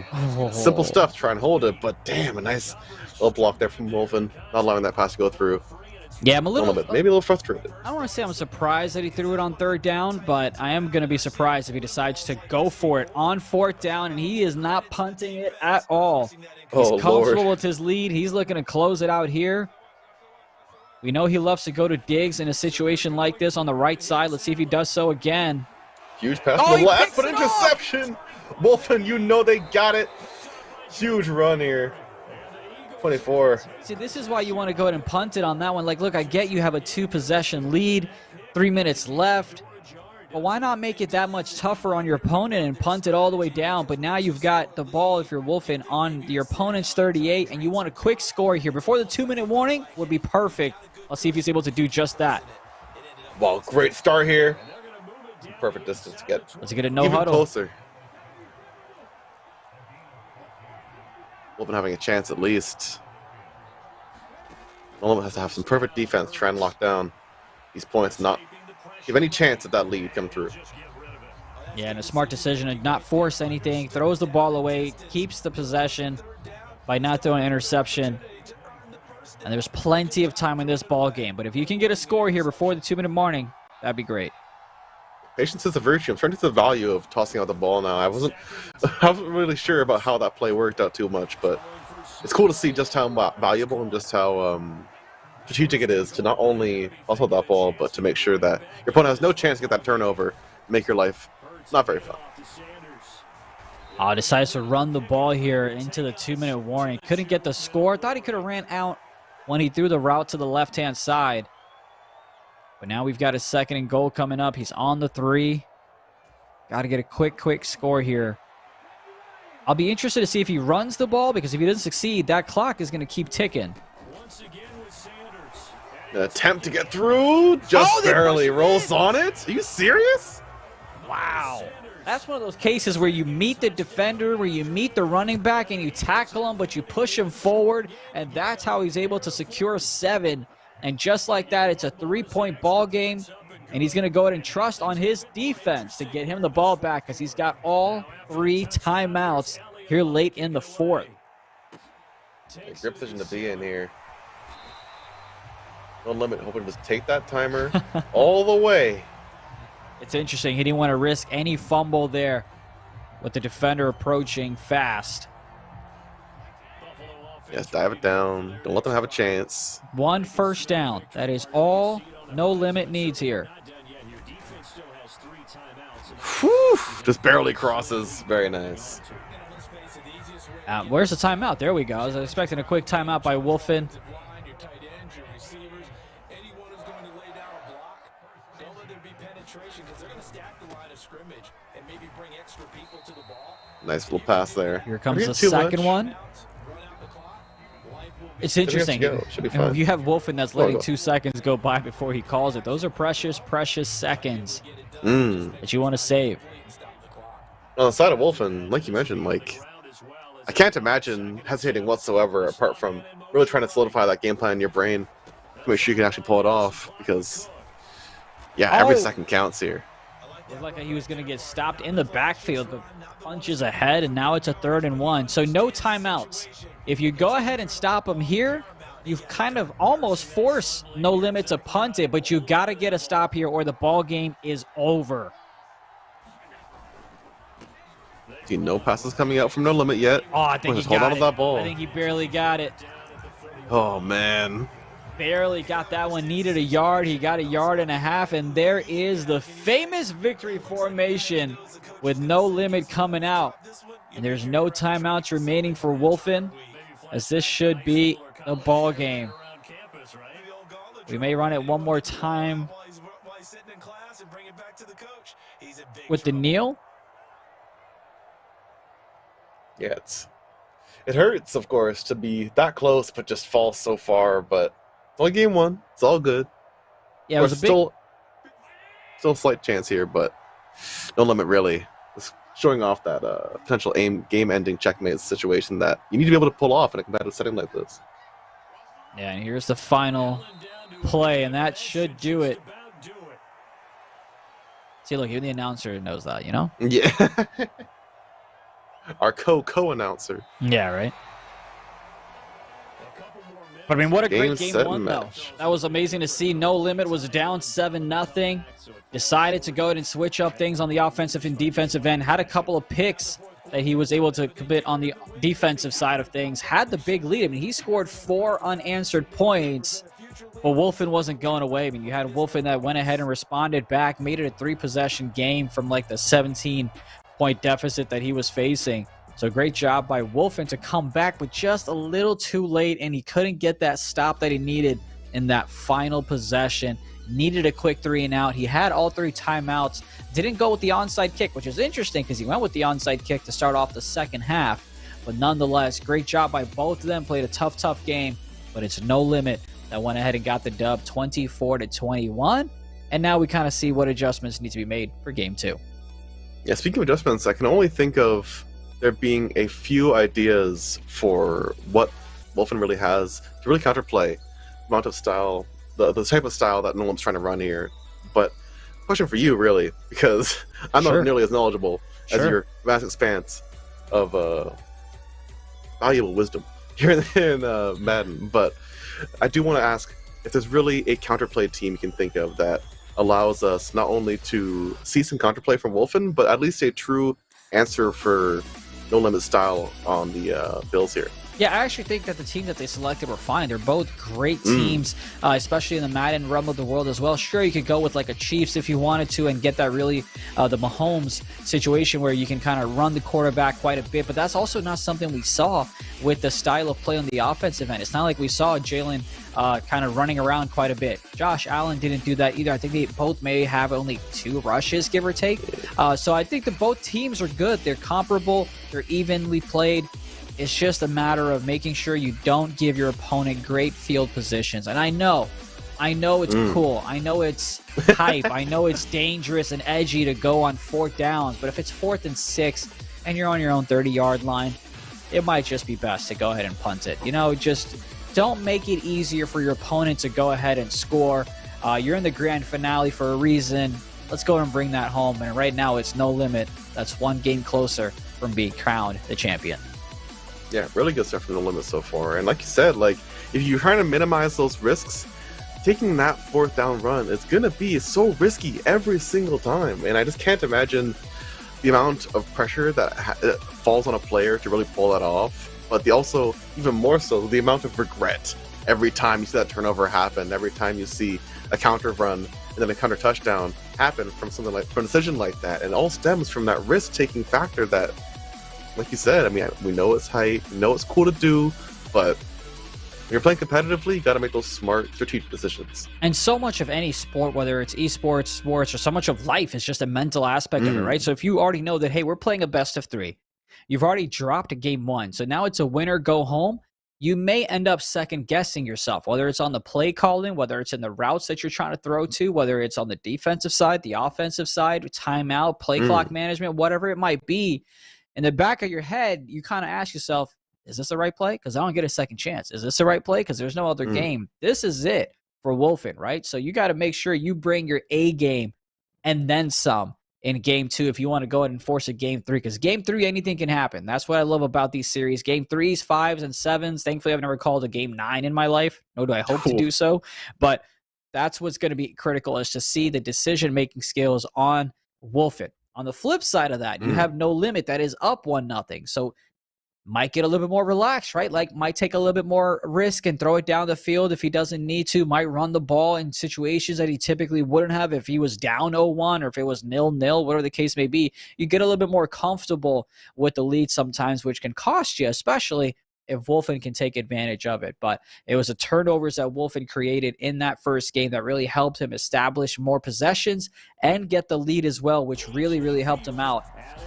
simple stuff, try and hold it, but damn, a nice little block there from Wolfen, not allowing that pass to go through. Yeah, I'm a little bit, maybe a little frustrated. I don't want to say I'm surprised that he threw it on 3rd down, but I am going to be surprised if he decides to go for it on 4th down, and he is not punting it at all. He's comfortable with his lead. He's looking to close it out here. We know he loves to go to Diggs in a situation like this on the right side. Let's see if he does so again. Huge pass to the left, but interception. Wolfen, you know they got it. Huge run here. 24. See, this is why you want to go ahead and punt it on that one. Like, look, I get you have a 2-possession lead, 3 minutes left. But why not make it that much tougher on your opponent and punt it all the way down? But now you've got the ball, if you're Wolfen, on your opponent's 38, and you want a quick score here. Before the 2-minute warning would be perfect. Let's see if he's able to do just that. Well, great start here. Perfect distance to get. Let's get a no even huddle. Closer. Wolfen having a chance at least. Nolan has to have some perfect defense, try and lock down these points, not give any chance at that lead come through. Yeah, and a smart decision to not force anything, throws the ball away, keeps the possession by not throwing an interception. And there's plenty of time in this ball game. But if you can get a score here before the 2-minute warning, that'd be great. Patience is a virtue. I'm starting to see the value of tossing out the ball now. I wasn't really sure about how that play worked out too much, but it's cool to see just how valuable and just how strategic it is to not only toss out that ball, but to make sure that your opponent has no chance to get that turnover, make your life not very fun. Decides to run the ball here into the 2-minute warning. Couldn't get the score. Thought he could have ran out when he threw the route to the left-hand side. But now we've got a 2nd and goal coming up. He's on the 3. Got to get a quick score here. I'll be interested to see if he runs the ball, because if he doesn't succeed, that clock is going to keep ticking. An attempt to get through, just barely rolls on it. Are you serious? Wow. That's one of those cases where you meet the defender, where you meet the running back, and you tackle him, but you push him forward, and that's how he's able to secure 7. And just like that, it's a 3-point ball game, and he's going to go ahead and trust on his defense to get him the ball back, because he's got all 3 timeouts here late in the 4th. A great position to be in here. No limit, hoping to just take that timer all the way. It's interesting. He didn't want to risk any fumble there with the defender approaching fast. Yes, dive it down. Don't let them have a chance. 1 first down. That is all No Limit needs here. Whew, just barely crosses. Very nice. Where's the timeout? There we go. I was expecting a quick timeout by Wolfen. Nice little pass there. Here comes the 2nd one. It's interesting. Should be fine. You have Wolfen that's letting 2 seconds go by before he calls it. Those are precious seconds that you want to save. On the side of Wolfen, like you mentioned, I can't imagine hesitating whatsoever apart from really trying to solidify that game plan in your brain to make sure you can actually pull it off, because, yeah, every second counts here. Looked like he was going to get stopped in the backfield, but punches ahead, and now it's a 3rd and 1. So no timeouts. If you go ahead and stop him here, you've kind of almost forced No Limit to punt it, but you got to get a stop here or the ball game is over. See, no passes coming out from No Limit yet. Oh, I think he hold got on it. to that ball. I think he barely got it. Oh, man. Barely got that one. Needed a yard. He got a 1.5 yards, and there is the famous victory formation with No Limit coming out. And there's no timeouts remaining for Wolfen, as this should be a ball game. We may run it one more time with the kneel. Yeah, it hurts, of course, to be that close but just fall so far, but it's only game 1. It's all good. Yeah, it was a big... still a slight chance here, but No Limit really is showing off that potential game-ending checkmate situation that you need to be able to pull off in a competitive setting like this. Yeah, and here's the final play, and that should do it. See, look, even the announcer knows that, you know? Yeah. Our co-announcer. Yeah, right. But I mean, what a great game 1, though. That was amazing to see. No Limit was down 7-0. Decided to go ahead and switch up things on the offensive and defensive end. Had a couple of picks that he was able to commit on the defensive side of things. Had the big lead. I mean, he scored 4 unanswered points. But Wolfen wasn't going away. I mean, you had Wolfen that went ahead and responded back, made it a 3-possession game from like the 17-point deficit that he was facing. So great job by Wolfen to come back, but just a little too late, and he couldn't get that stop that he needed in that final possession. Needed a quick 3-and-out. He had all 3 timeouts. Didn't go with the onside kick, which is interesting because he went with the onside kick to start off the second half. But nonetheless, great job by both of them. Played a tough game, but it's No Limit that went ahead and got the dub 24-21. And now we kind of see what adjustments need to be made for game 2. Yeah, speaking of adjustments, I can only think of there being a few ideas for what Wolfen really has to really counterplay the amount of style, the type of style that no one's trying to run here. But question for you, really, because I'm not nearly as knowledgeable as your vast expanse of valuable wisdom here in Madden. But I do want to ask if there's really a counterplay team you can think of that allows us not only to see some counterplay from Wolfen, but at least a true answer for No Limit style on the Bills here. Yeah, I actually think that the team that they selected were fine. They're both great teams, especially in the Madden realm of the world as well. Sure, you could go with like a Chiefs if you wanted to and get that really the Mahomes situation where you can kind of run the quarterback quite a bit, but that's also not something we saw with the style of play on the offensive end. It's not like we saw Jalen kind of running around quite a bit. Josh Allen didn't do that either. I think they both may have only 2 rushes, give or take. So I think that both teams are good. They're comparable. They're evenly played. It's just a matter of making sure you don't give your opponent great field positions. And I know it's cool. I know it's hype. I know it's dangerous and edgy to go on 4th downs. But if it's 4th and 6 and you're on your own 30-yard line, it might just be best to go ahead and punt it. You know, just don't make it easier for your opponent to go ahead and score. You're in the grand finale for a reason. Let's go and bring that home. And right now it's No Limit. That's 1 game closer from being crowned the champion. Yeah, really good stuff from No Limit so far. And like you said, like if you're trying to minimize those risks, taking that 4th down run is going to be so risky every single time. And I just can't imagine the amount of pressure that falls on a player to really pull that off. But also, even more so, the amount of regret every time you see that turnover happen, every time you see a counter run and then a counter touchdown happen from something like from a decision like that. And it all stems from that risk-taking factor that, like you said, I mean, we know it's hype, we know it's cool to do, but when you're playing competitively, you got to make those smart, strategic decisions. And so much of any sport, whether it's esports, sports, or so much of life, is just a mental aspect of it, right? So if you already know that, hey, we're playing a best of 3, you've already dropped a game 1, so now it's a winner, go home, you may end up second-guessing yourself, whether it's on the play calling, whether it's in the routes that you're trying to throw to, whether it's on the defensive side, the offensive side, timeout, play clock management, whatever it might be. In the back of your head, you kind of ask yourself, is this the right play? Because I don't get a second chance. Is this the right play? Because there's no other game. This is it for Wolfen, right? So you got to make sure you bring your A game and then some in game 2 if you want to go ahead and force a game 3. Because game 3, anything can happen. That's what I love about these series. Game 3s, 5s, and 7s. Thankfully, I've never called a game 9 in my life. Nor do I hope to do so. But that's what's going to be critical, is to see the decision-making skills on Wolfen. On the flip side of that, you have No Limit that is up 1-0. So might get a little bit more relaxed, right? Like might take a little bit more risk and throw it down the field if he doesn't need to. Might run the ball in situations that he typically wouldn't have if he was down 0-1 or if it was 0-0, whatever the case may be. You get a little bit more comfortable with the lead sometimes, which can cost you, especially if Wolfen can take advantage of it. But it was the turnovers that Wolfen created in that first game that really helped him establish more possessions and get the lead as well, which really, really helped him out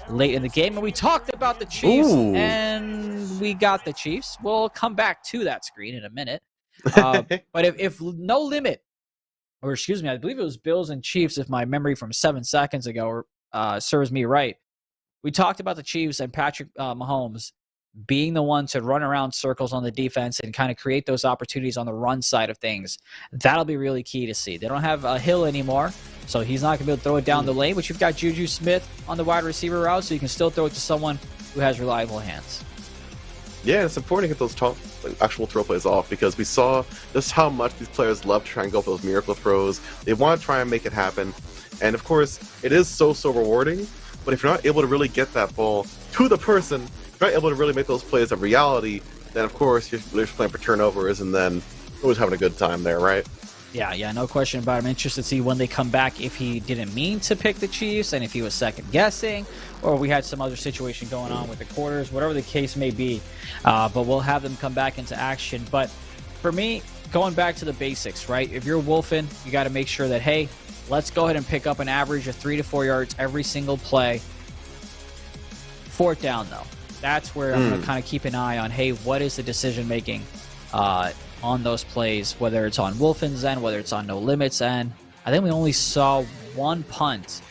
late in the game. And we talked about the Chiefs, and we got the Chiefs. We'll come back to that screen in a minute. But if No Limit, or excuse me, I believe it was Bills and Chiefs, if my memory from 7 seconds ago serves me right, we talked about the Chiefs and Patrick Mahomes being the one to run around circles on the defense and kind of create those opportunities on the run side of things. That'll be really key to see. They don't have Hill anymore, so he's not going to be able to throw it down the lane, but you've got Juju Smith on the wide receiver route, so you can still throw it to someone who has reliable hands. Yeah, it's important to get those top actual throw plays off, because we saw just how much these players love to try and go for those miracle throws. They want to try and make it happen. And of course, it is so rewarding, but if you're not able to really get that ball to the person, if you're not able to really make those plays a reality, then of course you're just playing for turnovers, and then always having a good time there, right? Yeah, no question about it. I'm interested to see when they come back, if he didn't mean to pick the Chiefs and if he was second guessing, or we had some other situation going on with the quarters, whatever the case may be. But we'll have them come back into action. But for me, going back to the basics, right? If you're wolfing, you got to make sure that, hey, let's go ahead and pick up an average of 3 to 4 yards every single play. Fourth down, though. That's where I'm going to kind of keep an eye on, hey, what is the decision making on those plays, whether it's on Wolfen's end, whether it's on No Limit's end. I think we only saw one punt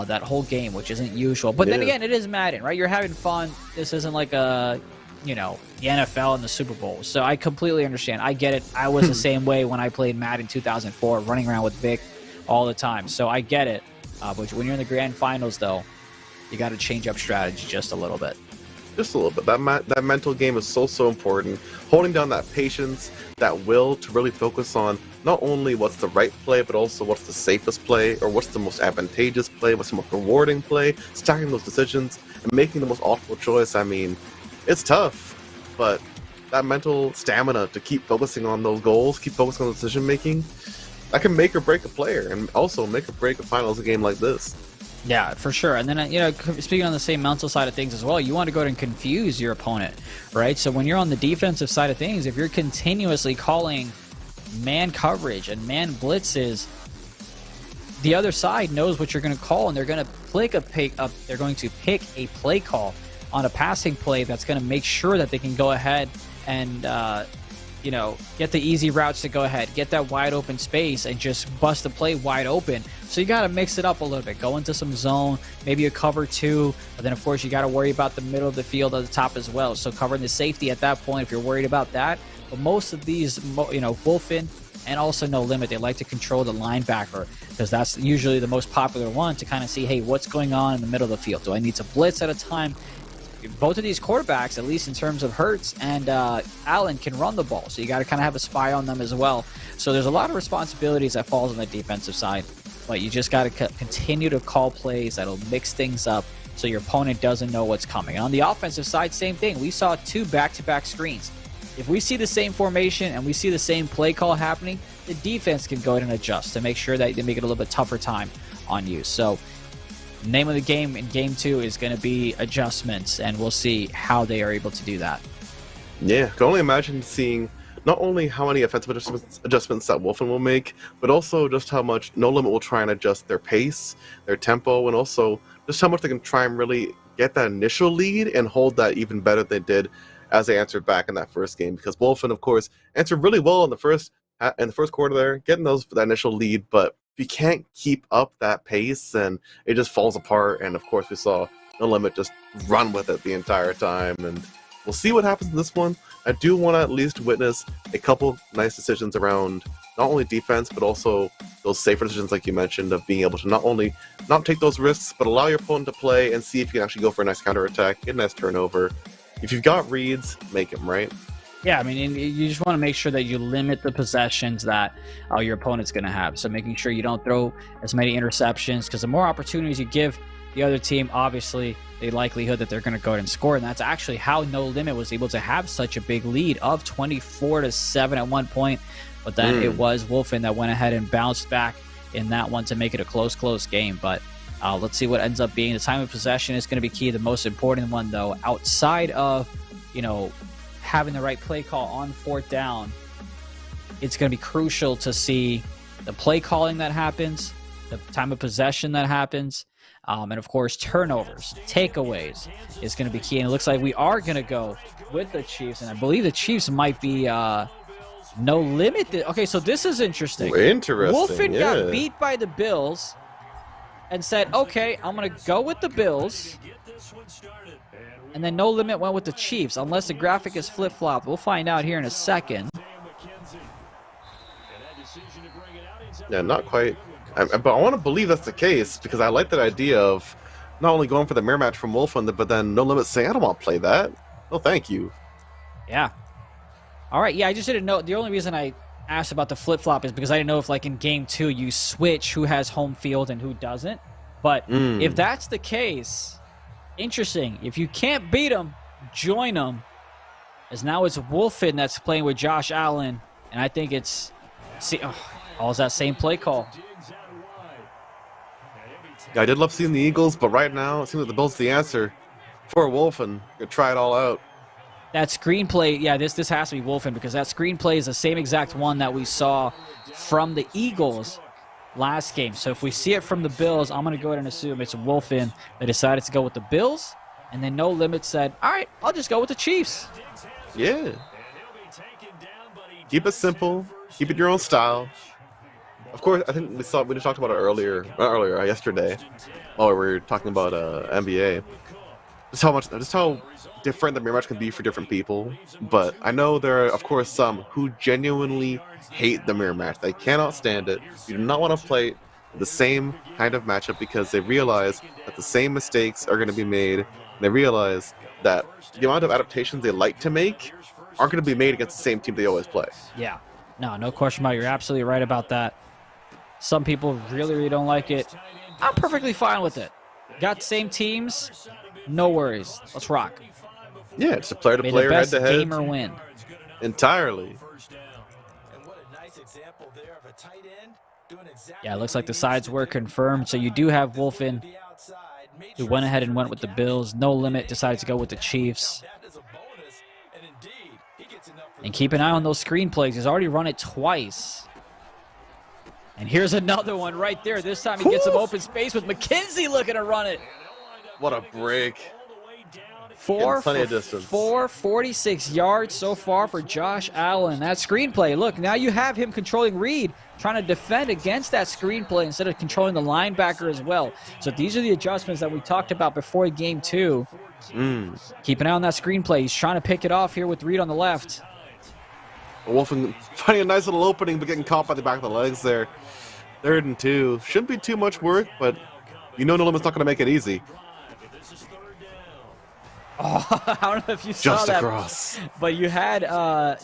that whole game, which isn't usual. But then again, it is Madden, right? You're having fun. This isn't like the NFL and the Super Bowl. So I completely understand. I get it. I was the same way when I played Madden 2004, running around with Vic all the time. So I get it. But when you're in the grand finals, though, you got to change up strategy just a little bit. Just a little bit. That mental game is so important. Holding down that patience, that will to really focus on not only what's the right play, but also what's the safest play, or what's the most advantageous play, what's the most rewarding play, stacking those decisions, and making the most optimal choice. I mean, it's tough, but that mental stamina to keep focusing on those goals, keep focusing on decision making, that can make or break a player, and also make or break a finals game like this. Yeah, for sure. And then, speaking on the same mental side of things as well, you want to go ahead and confuse your opponent, right? So when you're on the defensive side of things, if you're continuously calling man coverage and man blitzes, the other side knows what you're going to call, and they're going to they're going to pick a play call on a passing play that's going to make sure that they can go ahead and get the easy routes to go ahead, get that wide open space, and just bust the play wide open. So you got to mix it up a little bit. Go into some zone, maybe a cover 2, but then of course you got to worry about the middle of the field at the top as well. So covering the safety at that point if you're worried about that. But most of these, Wolfen and also No Limit, they like to control the linebacker because that's usually the most popular one to kind of see, hey, what's going on in the middle of the field? Do I need to blitz at a time? Both of these quarterbacks, at least in terms of Hurts and Allen, can run the ball. So you got to kind of have a spy on them as well. So there's a lot of responsibilities that falls on the defensive side. But you just got to continue to call plays that'll mix things up so your opponent doesn't know what's coming. And on the offensive side, same thing. We saw 2 back-to-back screens. If we see the same formation and we see the same play call happening, the defense can go ahead and adjust to make sure that they make it a little bit tougher time on you. So name of the game in Game 2 is going to be adjustments, and we'll see how they are able to do that. Yeah, I can only imagine seeing not only how many offensive adjustments that Wolfen will make, but also just how much No Limit will try and adjust their pace, their tempo, and also just how much they can try and really get that initial lead and hold that even better than they did as they answered back in that first game. Because Wolfen, of course, answered really well in the first quarter there, getting that initial lead, but if you can't keep up that pace, then it just falls apart. And of course, we saw No Limit just run with it the entire time. And we'll see what happens in this one. I do want to at least witness a couple nice decisions around not only defense, but also those safer decisions, like you mentioned, of being able to not only not take those risks, but allow your opponent to play and see if you can actually go for a nice counterattack, get a nice turnover. If you've got reads, make them, right? Yeah, I mean, you just want to make sure that you limit the possessions that your opponent's going to have. So making sure you don't throw as many interceptions, because the more opportunities you give the other team, obviously, the likelihood that they're going to go ahead and score. And that's actually how No Limit was able to have such a big lead of 24-7 at one point. But then it was Wolfen that went ahead and bounced back in that one to make it a close game. But let's see what ends up being. The time of possession is going to be key. The most important one, though, outside of, having the right play call on 4th down, it's going to be crucial to see the play calling that happens, the time of possession that happens, and of course turnovers, takeaways is going to be key. And it looks like we are going to go with the Chiefs, and I believe the Chiefs might be No Limit. Okay, so this is interesting. Interesting. Wolfen got beat by the Bills and said, okay, I'm going to go with the Bills. And then No Limit went with the Chiefs, unless the graphic is flip-flopped. We'll find out here in a second. Yeah, not quite. But I want to believe that's the case, because I like that idea of not only going for the mirror match from Wolfen, but then No Limit saying, I don't want to play that. No, thank you. Yeah. All right, yeah, I just didn't know. The only reason I asked about the flip-flop is because I didn't know if, like, in Game 2, you switch who has home field and who doesn't. But if that's the case... Interesting. If you can't beat them, join them. As now it's Wolfen that's playing with Josh Allen. And And I think it's all that same play call. Yeah, I did love seeing the Eagles, but right now it seems like the Bills are the answer for Wolfen. Gonna try it all out. That screenplay, yeah, this has to be Wolfen, because that screenplay is the same exact one that we saw from the Eagles last game. So if we see it from the Bills, I'm going to go ahead and assume it's Wolfen that decided to go with the Bills, and then No Limit said, all right, I'll just go with the Chiefs. Yeah. Keep it simple. Keep it your own style. Of course, I think we just talked about it yesterday, while we were talking about NBA. Just how different the mirror match can be for different people. But I know there are, of course, some who genuinely hate the mirror match. They cannot stand it. You do not want to play the same kind of matchup because they realize that the same mistakes are going to be made. And they realize that the amount of adaptations they like to make aren't going to be made against the same team they always play. Yeah, no question about it. You're absolutely right about that. Some people really don't like it. I'm perfectly fine with it. Got the same teams, no worries. Let's rock. Yeah, it's a player-to-player, head-to-head. head-to-head. Gamer win. Entirely. Yeah, it looks like the sides were confirmed. So you do have Wolfen, who went ahead and went with the Bills. No Limit decided to go with the Chiefs. And keep an eye on those screenplays. He's already run it twice. And here's another one right there. This time he gets some open space with McKenzie looking to run it. What a break. 446 yards so far for Josh Allen. That screenplay. Look, now you have him controlling Reed, trying to defend against that screenplay instead of controlling the linebacker as well. So these are the adjustments that we talked about before game 2. Keep an eye on that screenplay. He's trying to pick it off here with Reed on the left. Wolfen finding a nice little opening, but getting caught by the back of the legs there. 3rd and 2. Shouldn't be too much work, but you know No Limit's not going to make it easy. Oh, I don't know if you saw Just that, across. but you had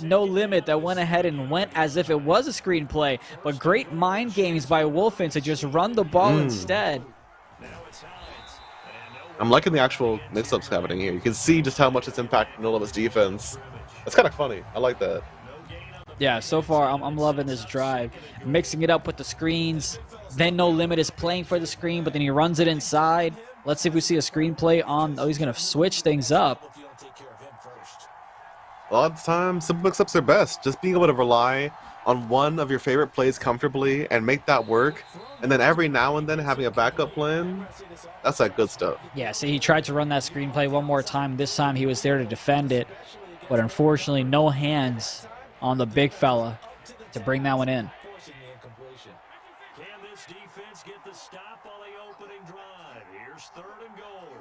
No Limit that went ahead and went as if it was a screenplay, but great mind games by Wolfen to just run the ball instead. I'm liking the actual mix-ups happening here. You can see just how much it's impacting No Limit's defense. That's kind of funny. I like that. Yeah, so far I'm loving this drive. Mixing it up with the screens. Then No Limit is playing for the screen, but then he runs it inside. Let's see if we see a screenplay on. Oh, he's going to switch things up. A lot of the time, simple mix-ups are best. Just being able to rely on one of your favorite plays comfortably and make that work. And then every now and then having a backup plan, that's that good stuff. Yeah, see, he tried to run that screenplay one more time. This time he was there to defend it. But unfortunately, no hands on the big fella to bring that one in.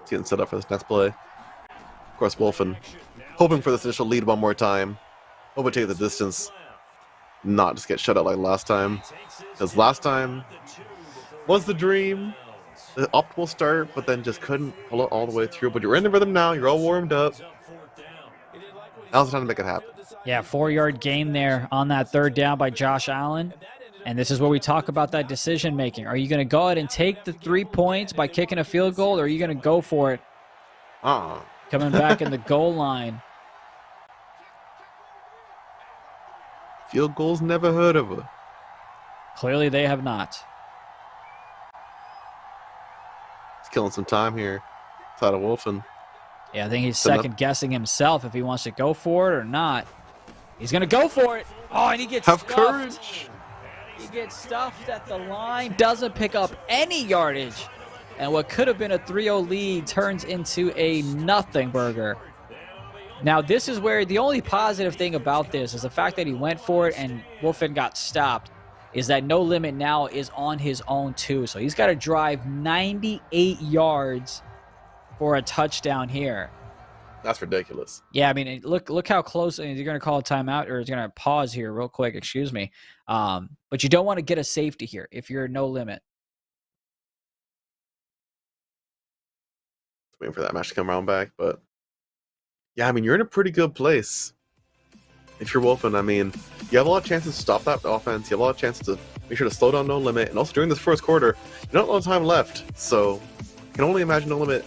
Getting set up for this next play. Of course, Wolfen hoping for this initial lead one more time. Hoping to take the distance. Not just get shut out like last time. Because last time was the dream. The optimal start, but then just couldn't pull it all the way through. But you're in the rhythm now. You're all warmed up. Now's the time to make it happen. Yeah, 4-yard gain there on that 3rd down by Josh Allen. And this is where we talk about that decision making. Are you going to go ahead and take the 3 points by kicking a field goal, or are you going to go for it? Coming back in the goal line. Field goals, never heard of her. Clearly they have not. He's killing some time here. Outside of Wolfen. Yeah, I think he's second-guessing himself if he wants to go for it or not. He's going to go for it. Oh, and he gets Have stuffed. courage. He gets stuffed at the line, doesn't pick up any yardage. And what could have been a 3-0 lead turns into a nothing burger. Now, this is where the only positive thing about this is the fact that he went for it and Wolfen got stopped, is that No Limit now is on his own too. So he's got to drive 98 yards for a touchdown here. That's ridiculous. Yeah, I mean, look how close. You're going to call a timeout, or you're going to pause here real quick. Excuse me. But you don't want to get a safety here if you're No Limit. Waiting for that match to come around back, but yeah, I mean, you're in a pretty good place. If you're Wolfen, I mean, you have a lot of chances to stop that offense. You have a lot of chances to make sure to slow down No Limit. And also during this first quarter, you don't have a lot of time left. So I can only imagine No Limit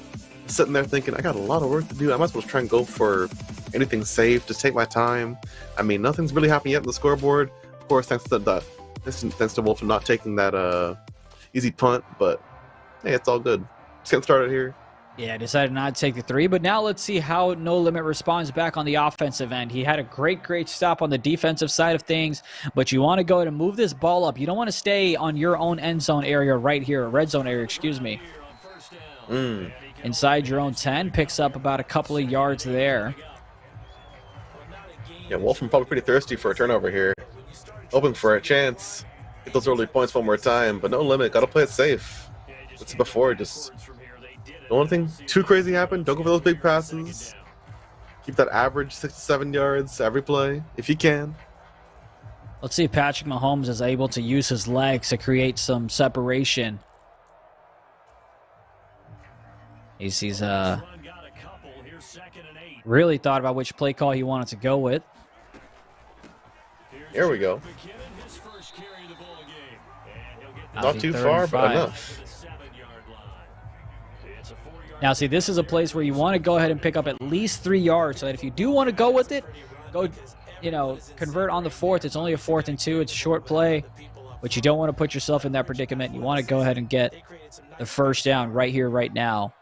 sitting there thinking, I got a lot of work to do. I might as well try and go for anything safe. Just take my time. I mean, nothing's really happened yet on the scoreboard. Of course, thanks to Wolf for not taking that easy punt, but hey, it's all good. Just getting started here. Yeah, decided not to take the 3, but now let's see how No Limit responds back on the offensive end. He had a great stop on the defensive side of things, but you want to go ahead and move this ball up. You don't want to stay on your own end zone area right here, red zone area, excuse me. Inside your own 10, picks up about a couple of yards there. Yeah, Wolfram probably pretty thirsty for a turnover here. Hoping for a chance. Get those early points one more time, but No Limit, gotta play it safe. It's before, just don't want anything too crazy happen. Don't go for those big passes. Keep that average 6 to 7 yards every play, if you can. Let's see if Patrick Mahomes is able to use his legs to create some separation. He's really thought about which play call he wanted to go with. Here we go. Not too far, but enough. Now, see, this is a place where you want to go ahead and pick up at least 3 yards so that if you do want to go with it, go, convert on the 4th. It's only a 4th and 2. It's a short play, but you don't want to put yourself in that predicament. You want to go ahead and get the first down right here, right now.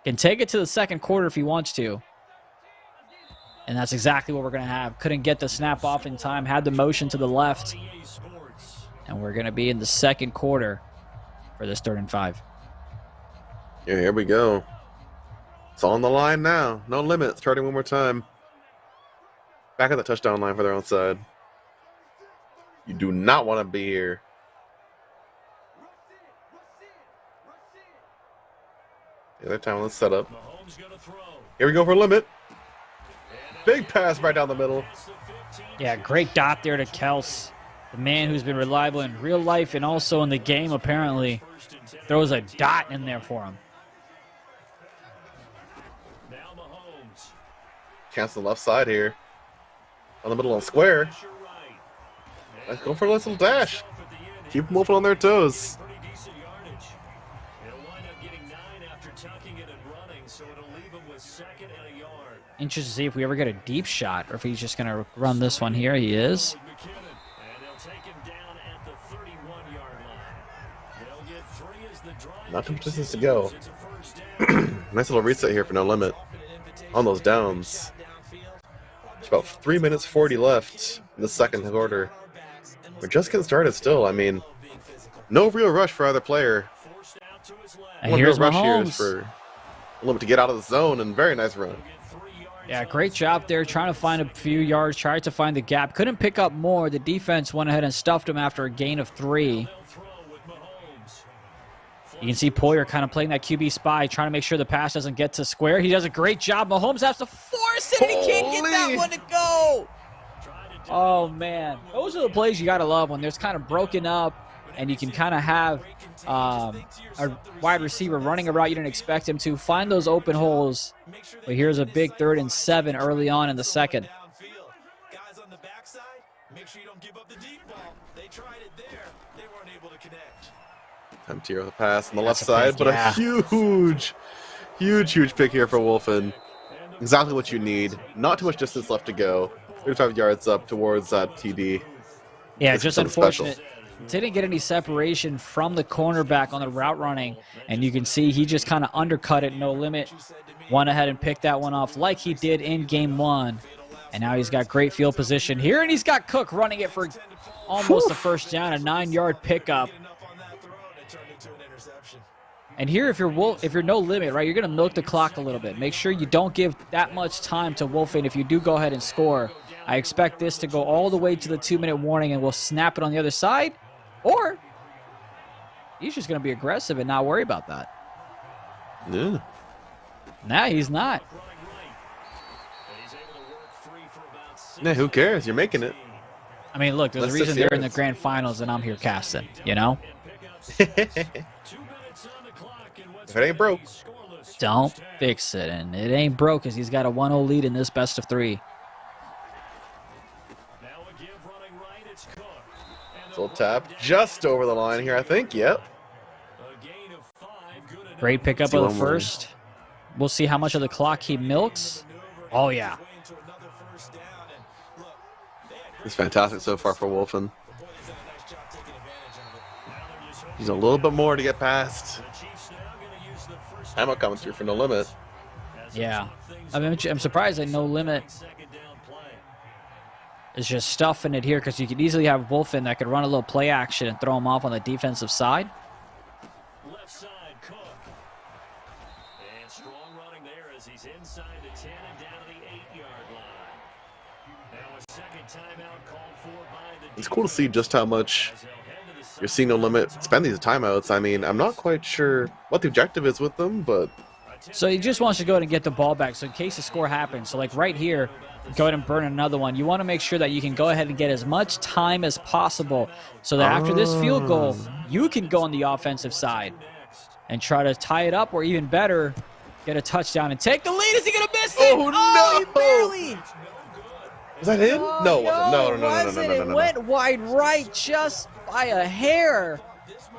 Can take it to the second quarter if he wants to. And that's exactly what we're going to have. Couldn't get the snap off in time. Had the motion to the left. And we're going to be in the second quarter for this 3rd and 5. Yeah, here we go. It's on the line now. No Limit. Starting one more time. Back at the touchdown line for their own side. You do not want to be here. The other time on the setup. Here we go for Limit. Big pass right down the middle. Yeah, great dot there to Kels. The man who's been reliable in real life and also in the game, apparently. Throws a dot in there for him. Chance on the left side here. On the middle on square. Let's go for a nice little dash. Keep them moving on their toes. Interested to see if we ever get a deep shot or if he's just going to run this one here. He is. Not too much distance to go. Nice little reset here for No Limit on those downs. It's about 3 minutes 40 left in the second quarter. We're just getting started still. I mean, no real rush for either player. And here's rush here Mahomes. is for Limit to get out of the zone, and very nice run. Yeah, great job there, trying to find a few yards, tried to find the gap. Couldn't pick up more. The defense went ahead and stuffed him after a gain of 3. You can see Poyer kind of playing that QB spy, trying to make sure the pass doesn't get to square. He does a great job. Mahomes has to force it, and he can't get that one to go. Oh, man. Those are the plays you got to love when there's kind of broken up, and you can kind of have a wide receiver running a route you didn't expect him to. Find those open holes. But here's a big 3rd and 7 early on in the second. Guys on the backside, make sure you don't give up the deep ball. They tried it there. They weren't able to connect. Time to the pass on the left That's a side, pick, but yeah. a huge pick here for Wolfen. Exactly what you need. Not too much distance left to go. 35 yards up towards that TD. Yeah, This is just something unfortunate. special. Didn't get any separation from the cornerback on the route running, and you can see he just kind of undercut it, No Limit. Went ahead and picked that one off like he did in game 1. And now he's got great field position here, and he's got Cook running it for almost a first down, a 9-yard pickup. And here, if you're No Limit, right, you're going to milk the clock a little bit. Make sure you don't give that much time to Wolfen if you do go ahead and score. I expect this to go all the way to the 2-minute warning, and we'll snap it on the other side. Or he's just going to be aggressive and not worry about that. Yeah. Nah, he's not. Yeah, who cares? You're making it. I mean, look, there's a reason they're in the grand finals and I'm here casting, you know? If it ain't broke. Don't fix it. And it ain't broke because he's got a 1-0 lead in this best of 3. Little tap just over the line here, I think. Yep. Great pickup of the first. We'll see how much of the clock he milks. Oh, yeah. It's fantastic so far for Wolfen. He's a little bit more to get past. Ammo coming through for No Limit. Yeah. I'm surprised that No Limit is just stuffing it here, because you could easily have Wolfen that could run a little play action and throw him off on the defensive side. Left side, Cook. And strong running there as he's inside the 10 and down to the 8-yard line. Now a second timeout called for by the It's cool to see just how much you're seeing No Limit spend these timeouts. I mean, I'm not quite sure what the objective is with them, but... So he just wants to go ahead and get the ball back, so in case the score happens. So like right here, go ahead and burn another one. You want to make sure that you can go ahead and get as much time as possible, so that after this field goal, you can go on the offensive side and try to tie it up, or even better, get a touchdown and take the lead. Is he going to miss it? Oh, no! He barely! Was that him? No, it wasn't. No. It went wide right just by a hair.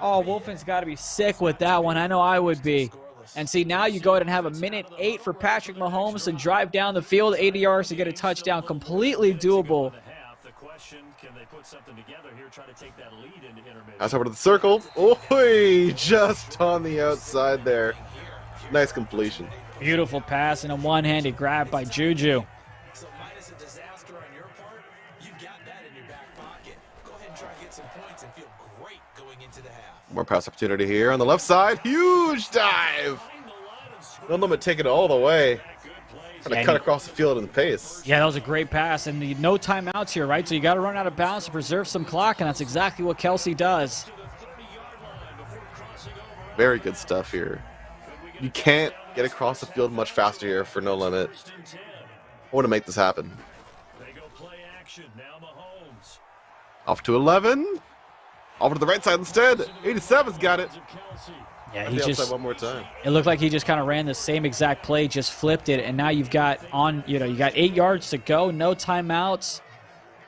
Oh, Wolfen's got to be sick with that one. I know I would be. And see, now you go ahead and have a minute 8 for Patrick Mahomes to drive down the field, 80 yards to get a touchdown. Completely doable. Pass over to the circle. Oh, just on the outside there. Nice completion. Beautiful pass and a one-handed grab by Juju. So minus a disaster on your part, you've got that in your back pocket. Go ahead and try to get some points and feel great going into the half. More pass opportunity here on the left side. Huge dive. No Limit taking it all the way. Trying to cut across the field in the pace. Yeah, that was a great pass. And no timeouts here, right? So you got to run out of bounds to preserve some clock, and that's exactly what Kelsey does. Very good stuff here. You can't get across the field much faster here for No Limit. I want to make this happen. Off to 11. Over to the right side instead. 87's got it. Yeah, he just one more time. It looked like he just kind of ran the same exact play, just flipped it, and now you've got you got 8 yards to go, no timeouts.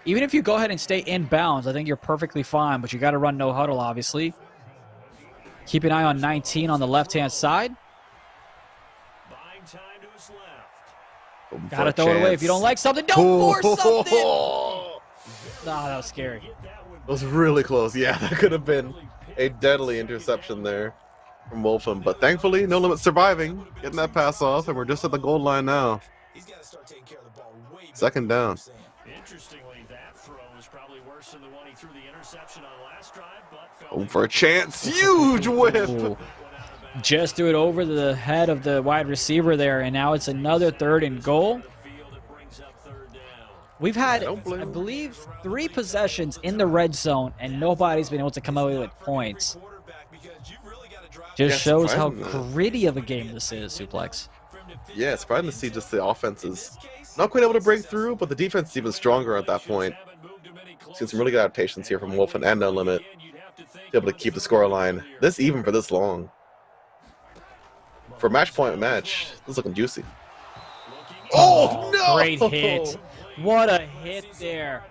Even if you go ahead and stay in bounds, I think you're perfectly fine, but you got to run no huddle, obviously. Keep an eye on 19 on the left-hand side. Got to throw it away. If you don't like something, don't force something. Oh, that was scary. It was really close. Yeah, that could have been a deadly interception there from Wolfen. But thankfully, No Limit surviving, getting that pass off, and we're just at the goal line now. Second down. Interestingly, that throw was probably worse than the one he threw the interception on last drive, but home for a chance. Huge whip. Ooh. Just threw it over the head of the wide receiver there, and now it's another 3rd and goal. We've had, I believe, 3 possessions in the red zone, and nobody's been able to come away with points. Just shows how gritty of a game this is, Suplex. Yeah, it's surprising to see just the offenses not quite able to break through, but the defense is even stronger at that point. Seen some really good adaptations here from Wolfen and No Limit. Be able to keep the scoreline this even for this long. For a match point match, this is looking juicy. Oh, no! Great hit. What a hit there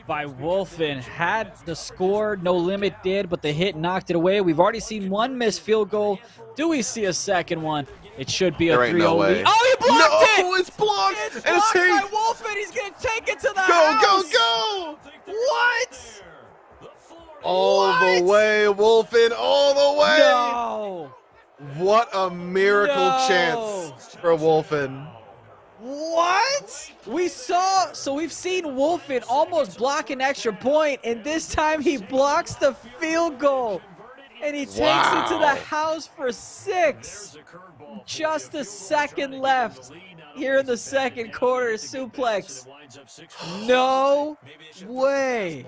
by Wolfen. Had the score, No Limit did, but the hit knocked it away. We've already seen 1 missed field goal. Do we see a second one? It should be a 3-0 lead. Oh, he blocked it! No, it's blocked! It's blocked by Wolfen. He's going to take it to the house. Go! What? All the way, Wolfen, all the way! No! What a miracle chance for Wolfen. What? We've seen Wolfen almost block an extra point, and this time he blocks the field goal, and he takes it to the house for 6. Just a second left here in the second quarter. Suplex. No way.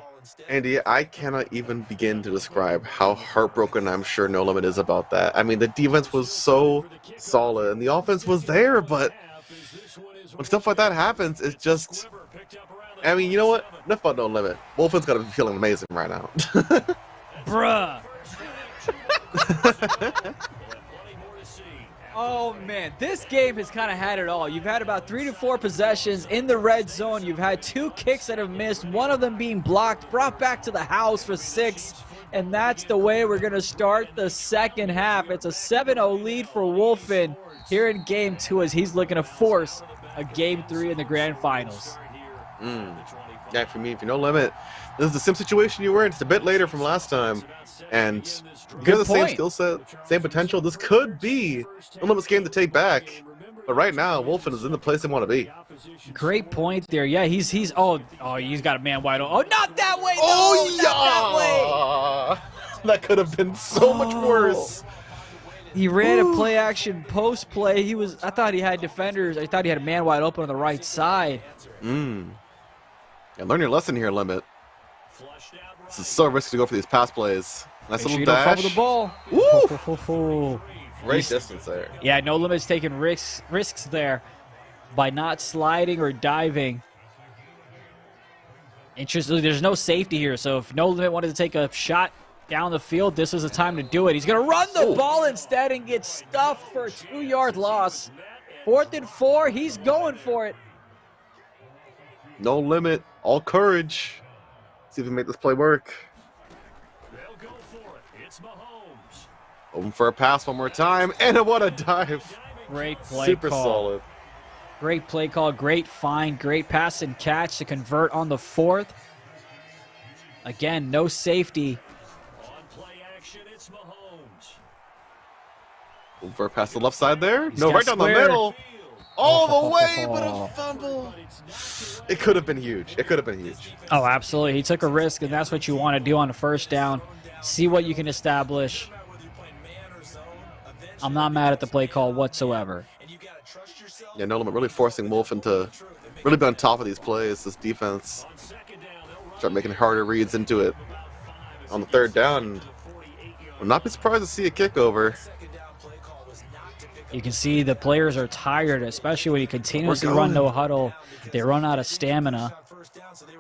Andy, I cannot even begin to describe how heartbroken I'm sure No Limit is about that. I mean, the defense was so solid, and the offense was there, but when stuff like that happens, it's just... I mean, you know what? Enough about No Limit. Wolfen's got to be feeling amazing right now. Bruh. Oh, man. This game has kind of had it all. You've had about 3 to 4 possessions in the red zone. You've had 2 kicks that have missed, one of them being blocked, brought back to the house for 6. And that's the way we're going to start the second half. It's a 7-0 lead for Wolfen here in Game 2 as he's looking to force a Game 3 in the grand finals. Yeah, for me, if you're no limit, this is the same situation you were in. It's a bit later from last time. And because of the same skill set, same potential, this could be no limit's game to take back. But right now, Wolfen is in the place they want to be. Great point there. Yeah, he's he's got a man wide open. Oh, not that way. No, Oh, not that way. That could have been so much worse. He ran a play action post play. I thought he had defenders. I thought he had a man wide open on the right side. And learn your lesson here, Limit. This is so risky to go for these pass plays. Nice little dash. Make sure you don't fumble the ball. Woo! Great distance there. Yeah, No Limit's taking risks there by not sliding or diving. Interestingly, there's no safety here, so if No Limit wanted to take a shot down the field, this is the time to do it. He's going to run the ball instead and get stuffed for a 2-yard loss. 4th and 4, he's going for it. No Limit, all courage. See if we can make this play work. They'll go for it. It's Mahomes. Open for a pass one more time, and what a dive. Great play Super call. solid. Great play call, great find, great pass and catch to convert on the 4th. Again, no safety. On play action, it's Mahomes. Open for a pass to the left side there. He's No, got right down the square. middle. All the way, but a fumble. It could have been huge. It could have been huge. Oh, absolutely. He took a risk, and that's what you want to do on a first down. See what you can establish. I'm not mad at the play call whatsoever. Yeah, No Limit really forcing Wolfen to really be on top of these plays, this defense. Start making harder reads into it on the 3rd down. Would not be surprised to see a kickover. You can see the players are tired, especially when you continuously run no huddle. They run out of stamina,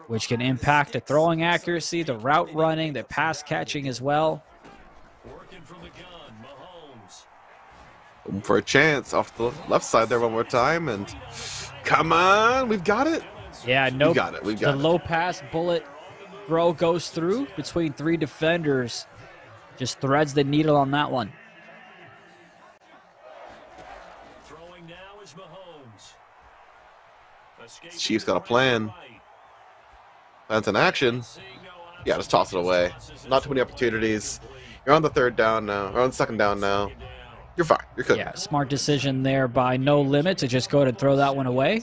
which can impact the throwing accuracy, the route running, the pass catching as well. Working from the gun, Mahomes. Open for a chance off the left side there one more time, and come on, we've got it. Yeah, no, We got it. We got the it. low pass bullet throw goes through between 3 defenders. Just threads the needle on that one. Throwing now is Mahomes. Escaping Chiefs got a to the plan. right. Plans in action. Yeah, just toss it away. Not too many opportunities. You're on the 3rd down now, or on the 2nd down now. You're fine. You're good. Yeah, smart decision there by No Limit to just go ahead and throw that one away.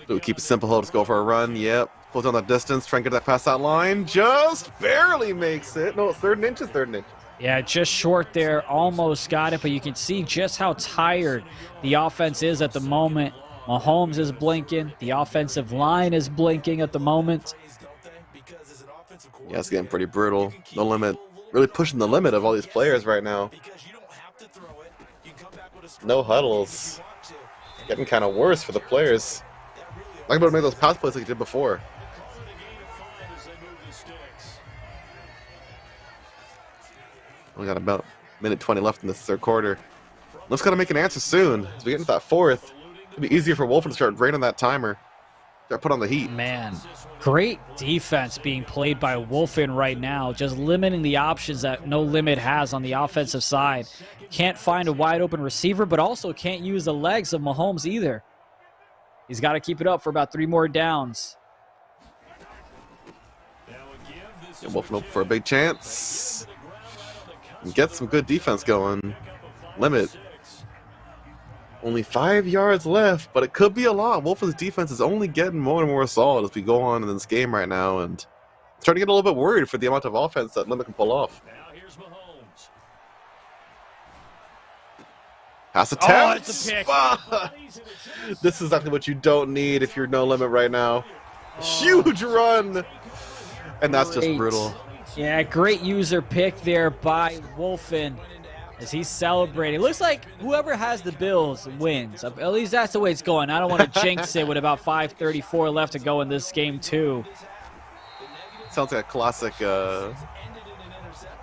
So we keep it simple. Let's go for a run. Yep. Pulls down that distance. Try and get that past that line. Just barely makes it. No, it's 3rd and inches. 3rd and inches. Yeah, just short there. Almost got it, but you can see just how tired the offense is at the moment. Mahomes is blinking. The offensive line is blinking at the moment. Yeah, it's getting pretty brutal. No Limit. Really pushing the limit of all these players right now. No huddles. Getting kind of worse for the players. Like about to make those pass plays like he did before. We got about a minute 20 left in this 3rd quarter. Let's gotta make an answer soon. As we get into that 4th, it'll be easier for Wolfen to start draining that timer. Start put on the heat. Man, great defense being played by Wolfen right now, just limiting the options that No Limit has on the offensive side. Can't find a wide open receiver, but also can't use the legs of Mahomes either. He's got to keep it up for about 3 more downs. And Wolfen open for a big chance. And get some good defense going. Limit. Only 5 yards left, but it could be a lot. Wolfen's defense is only getting more and more solid as we go on in this game right now, and starting to get a little bit worried for the amount of offense that Limit can pull off. Now here's Mahomes. Pass attempt. It's a pick. This is exactly what you don't need if you're No Limit right now. Huge run, and that's just brutal. Yeah, great user pick there by Wolfen as he's celebrating. Looks like whoever has the Bills wins. At least that's the way it's going. I don't want to jinx it with about 5:34 left to go in this game too. Sounds like a classic,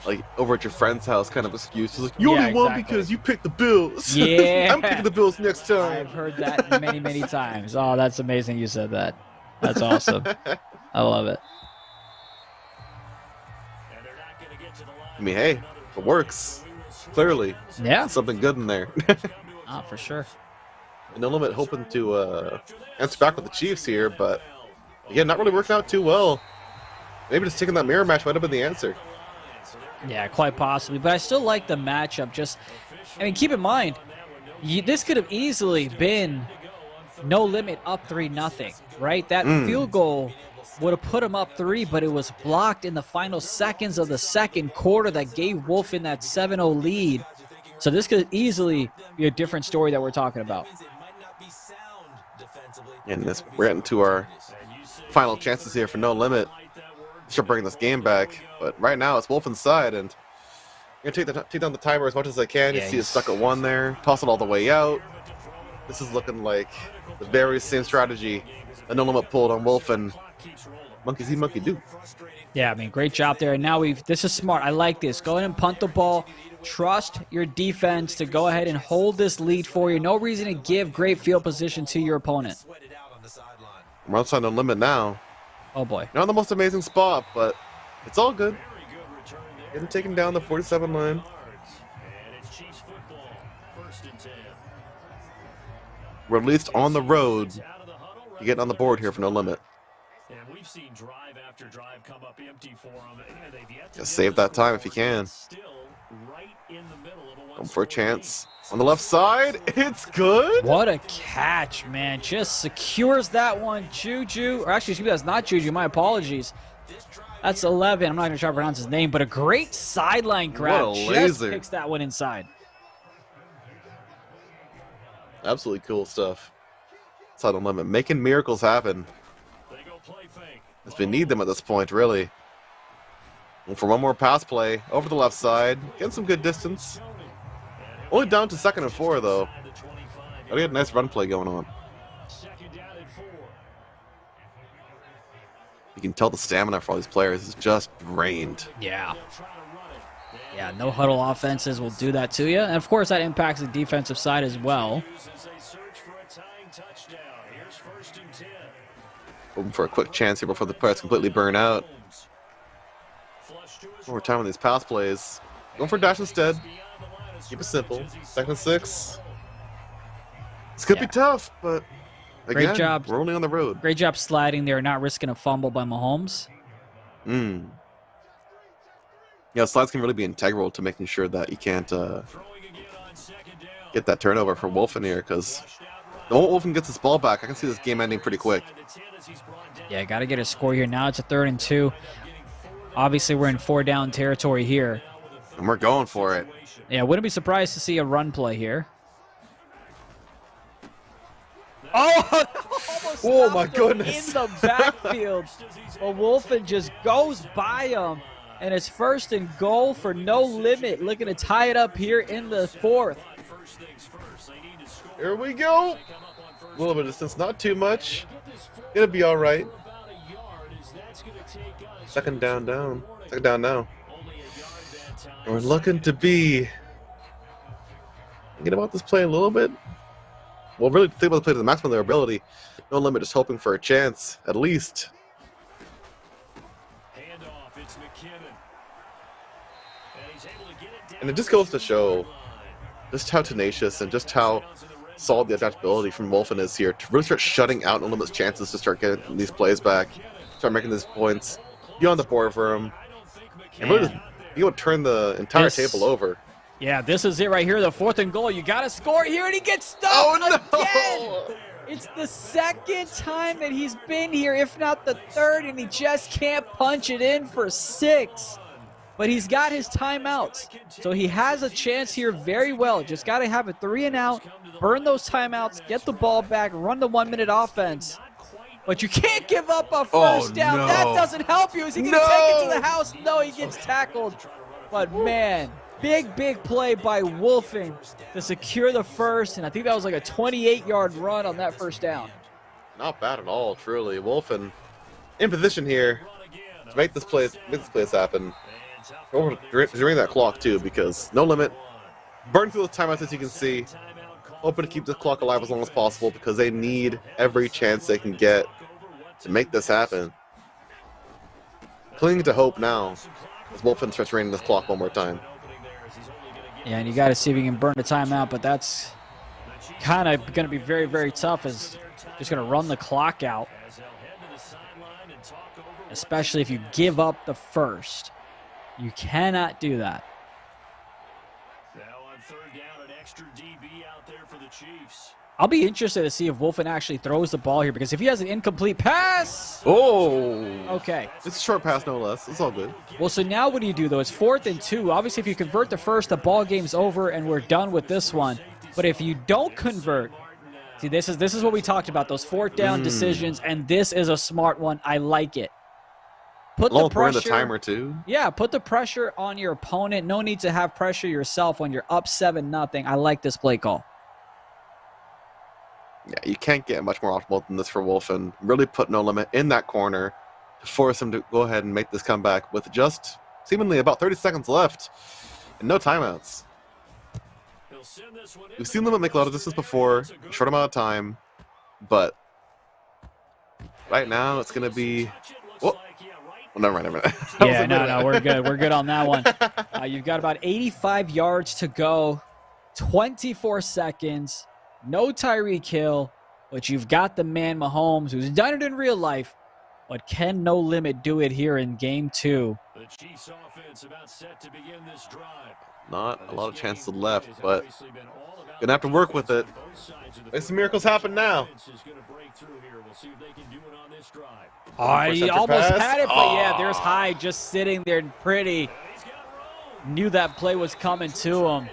like over at your friend's house kind of excuse. It's like, you only won because you picked the Bills. Yeah. I'm picking the Bills next time. I've heard that many, many times. Oh, that's amazing you said that. That's awesome. I love it. I mean, hey, if it works, clearly. Yeah. Something good in there. For sure. No Limit hoping to answer back with the Chiefs here, but Again, not really working out too well. Maybe just taking that mirror match might have been the answer. Yeah, quite possibly. But I still like the matchup. Just, I mean, keep in mind, this could have easily been no limit up 3-0, right? That field goal would have put him up 3, but it was blocked in the final seconds of the second quarter that gave Wolfen that 7-0 lead. So this could easily be a different story that we're talking about. And we're getting to our final chances here for No Limit. Should bring this game back, but right now it's Wolfen's side, and I'm gonna take down the timer as much as I can. You see it's stuck at 1 there. Toss it all the way out. This is looking like the very same strategy that No Limit pulled on Wolfen. Monkey see, monkey do. Yeah, I mean, great job there. And now this is smart. I like this. Go ahead and punt the ball. Trust your defense to go ahead and hold this lead for you. No reason to give great field position to your opponent. We're outside No Limit now. Oh, boy. Not the most amazing spot, but it's all good. Getting taken down the 47 line. We're at least on the road to get on the board here for No Limit. Just save that time if you can. Going for a chance. On the left side, it's good. What a catch, man. Just secures that one. Juju, or actually, excuse me, that's not Juju. My apologies. That's 11. I'm not going to try to pronounce his name, but a great sideline grab. What a just laser. Picks that one inside. Absolutely cool stuff. Inside No Limit, making miracles happen. As we need them at this point, really. And for one more pass play, over the left side, getting some good distance. Only down to 2nd and 4, though. Gotta get a nice run play going on. You can tell the stamina for all these players is just drained. Yeah. Yeah, no huddle offenses will do that to you. And, of course, that impacts the defensive side as well. Hoping for a quick chance here before the players completely burn out. One more time on these pass plays. Going for a dash instead. Keep it simple. 2nd and 6. This could be tough, but again, great job. We're only on the road. Great job sliding there, not risking a fumble by Mahomes. Yeah, slides can really be integral to making sure that you can't get that turnover for Wolfen here, because the moment Wolfen gets this ball back, I can see this game ending pretty quick. Yeah, got to get a score here. Now it's a 3rd and 2. Obviously, we're in 4-down territory here. And we're going for it. Yeah, wouldn't be surprised to see a run play here. Oh, oh my goodness. In the backfield. Well, Wolfen just goes by him, and it's 1st and goal for No Limit. Looking to tie it up here in the 4th. Here we go. A little bit of distance, not too much. It'll be all right. 2nd down now. And we're looking to be thinking about this play a little bit. Well, really think about the play to the maximum of their ability. No Limit just hoping for a chance, at least. And it just goes to show just how tenacious and just how solid the adaptability from Wolfen is here to really start shutting out No Limit's chances to start getting these plays back, start making these points, be on the board for him, and really just be able to turn the entire table over. Yeah, this is it right here, the 4th and goal. You got to score here, and he gets stuffed again. It's the 2nd time that he's been here, if not the 3rd, and he just can't punch it in for 6. But he's got his timeouts, so he has a chance here very well. Just got to have a 3 and out, burn those timeouts, get the ball back, run the 1-minute offense. But you can't give up a first down. No. That doesn't help you. Is he going to take it to the house? No, he gets tackled. But, man, big play by Wolfen to secure the 1st, and I think that was like a 28-yard run on that 1st down. Not bad at all, truly. Wolfen in position here to make this place happen. During that clock, too, because No Limit burn through the timeouts, as you can see. Hoping to keep the clock alive as long as possible because they need every chance they can get to make this happen. Clinging to hope now as Wolfen starts raining this clock one more time. Yeah, and you got to see if you can burn the timeout, but that's kind of going to be very, very tough as just going to run the clock out. especially if you give up the first. You cannot do that. Now on third down, an extra DB out there for the Chiefs. I'll be interested to see if Wolfen actually throws the ball here, because if he has an incomplete pass... Oh! Okay. It's a short pass, no less. It's all good. Well, so now what do you do, though? It's 4th and 2. Obviously, if you convert the first, the ball game's over, and we're done with this one. But if you don't convert... See, this is what we talked about, those 4th down decisions, and this is a smart one. I like it. Put the pressure... the timer, too. Yeah, put the pressure on your opponent. No need to have pressure yourself when you're up 7-0. I like this play call. Yeah, you can't get much more optimal than this for Wolfen. Really put No Limit in that corner to force him to go ahead and make this comeback with just seemingly about 30 seconds left and no timeouts. We've seen Limit make a lot of distance before, short amount of time, but right now it's going to be... Oh, never mind. Yeah, no, we're good. We're good on that one. You've got about 85 yards to go, 24 seconds. No Tyreek Hill, but you've got the man Mahomes, who's done it in real life, but can No Limit do it here in game 2? The Chiefs offense about set to begin this drive. Not a lot of chances left, but gonna have to work with it. Make some miracles happen now. He almost had it, but yeah, there's Hyde just sitting there pretty. Knew that play was coming to him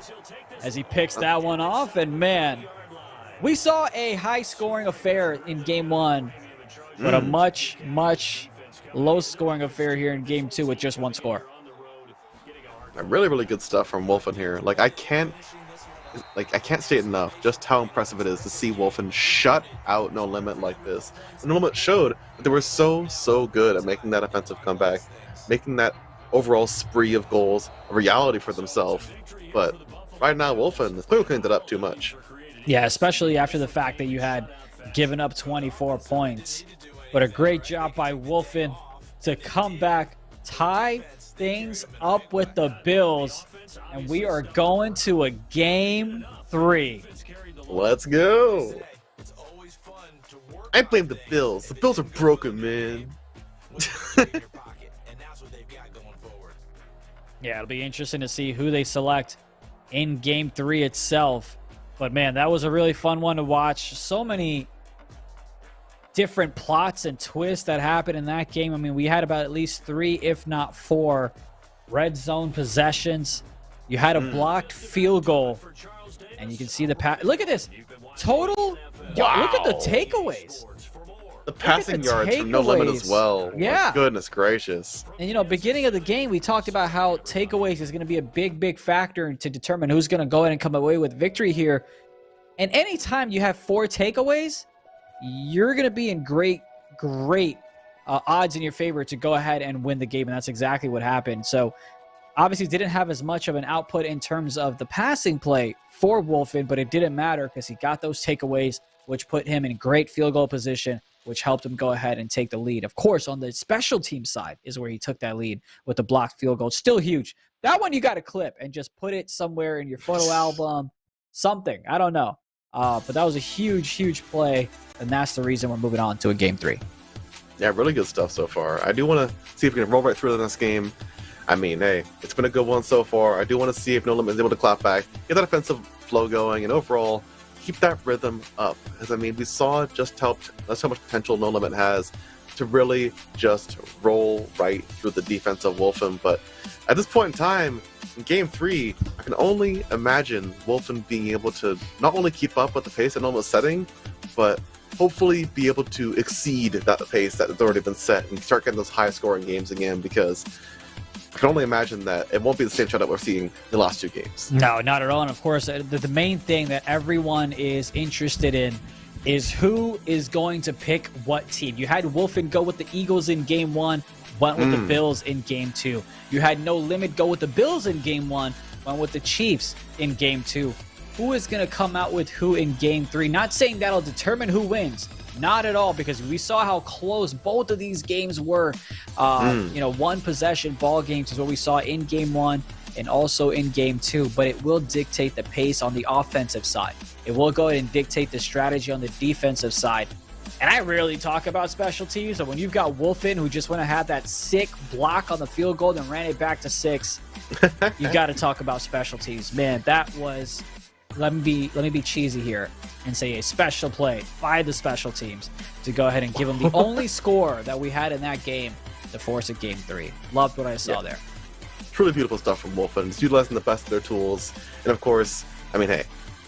as he picks that one off, and man, we saw a high-scoring affair in Game 1, but a much, much low-scoring affair here in Game 2 with just one score. Really, really good stuff from Wolfen here. I can't state enough just how impressive it is to see Wolfen shut out No Limit like this. And No Limit showed that they were so good at making that offensive comeback, making that overall spree of goals a reality for themselves. But right now, Wolfen has clearly cleaned it up too much. Yeah, especially after the fact that you had given up 24 points. But a great job by Wolfen to come back, tie things up with the Bills, and we are going to a Game 3. Let's go. I blame the Bills. The Bills are broken, man. Yeah, it'll be interesting to see who they select in Game 3 itself. But man, that was a really fun one to watch. So many different plots and twists that happened in that game. I mean, we had about at least 3, if not 4, red zone possessions. You had a blocked field goal, and you can see the pass. Look at this total. Wow. Look at the takeaways. The passing yards from No Limit as well. Yeah. My goodness gracious. And, beginning of the game, we talked about how takeaways is going to be a big factor to determine who's going to go in and come away with victory here. And anytime you have 4 takeaways, you're going to be in great odds in your favor to go ahead and win the game. And that's exactly what happened. So, obviously, didn't have as much of an output in terms of the passing play for Wolfen, but it didn't matter because he got those takeaways, which put him in great field goal position, which helped him go ahead and take the lead. Of course, on the special team side is where he took that lead with the blocked field goal. Still huge. That one you got to clip and just put it somewhere in your photo album, something. I don't know. But that was a huge play, and that's the reason we're moving on to a Game 3. Yeah, really good stuff so far. I do want to see if we can roll right through the next game. I mean, hey, it's been a good one so far. I do want to see if No Limit is able to clap back, get that offensive flow going, and overall keep that rhythm up. Because, I mean, we saw just that's how much potential No Limit has to really just roll right through the defense of Wolfen. But at this point in time, in Game 3, I can only imagine Wolfen being able to not only keep up with the pace that No Limit's setting, but hopefully be able to exceed that pace that has already been set and start getting those high-scoring games again, because I can only imagine that it won't be the same shot that we're seeing the last 2 games. No, not at all. And of course, the main thing that everyone is interested in is who is going to pick what team. You had Wolfen go with the Eagles in Game 1, went with the Bills in Game 2. You had No Limit go with the Bills in Game 1, went with the Chiefs in Game 2. Who is going to come out with who in Game 3? Not saying that'll determine who wins. Not at all, because we saw how close both of these games were. One possession ball games is what we saw in Game 1 and also in Game 2, but it will dictate the pace on the offensive side. It will go ahead and dictate the strategy on the defensive side. And I rarely talk about special teams, but when you've got Wolfen, who just went and had that sick block on the field goal and ran it back to 6, you got to talk about special teams. Man, that was, let me be cheesy here and say a special play by the special teams to go ahead and give them the only score that we had in that game to force it game 3. Loved what I saw there. Truly beautiful stuff from Wolfen. It's utilizing the best of their tools. And of course, I mean, hey,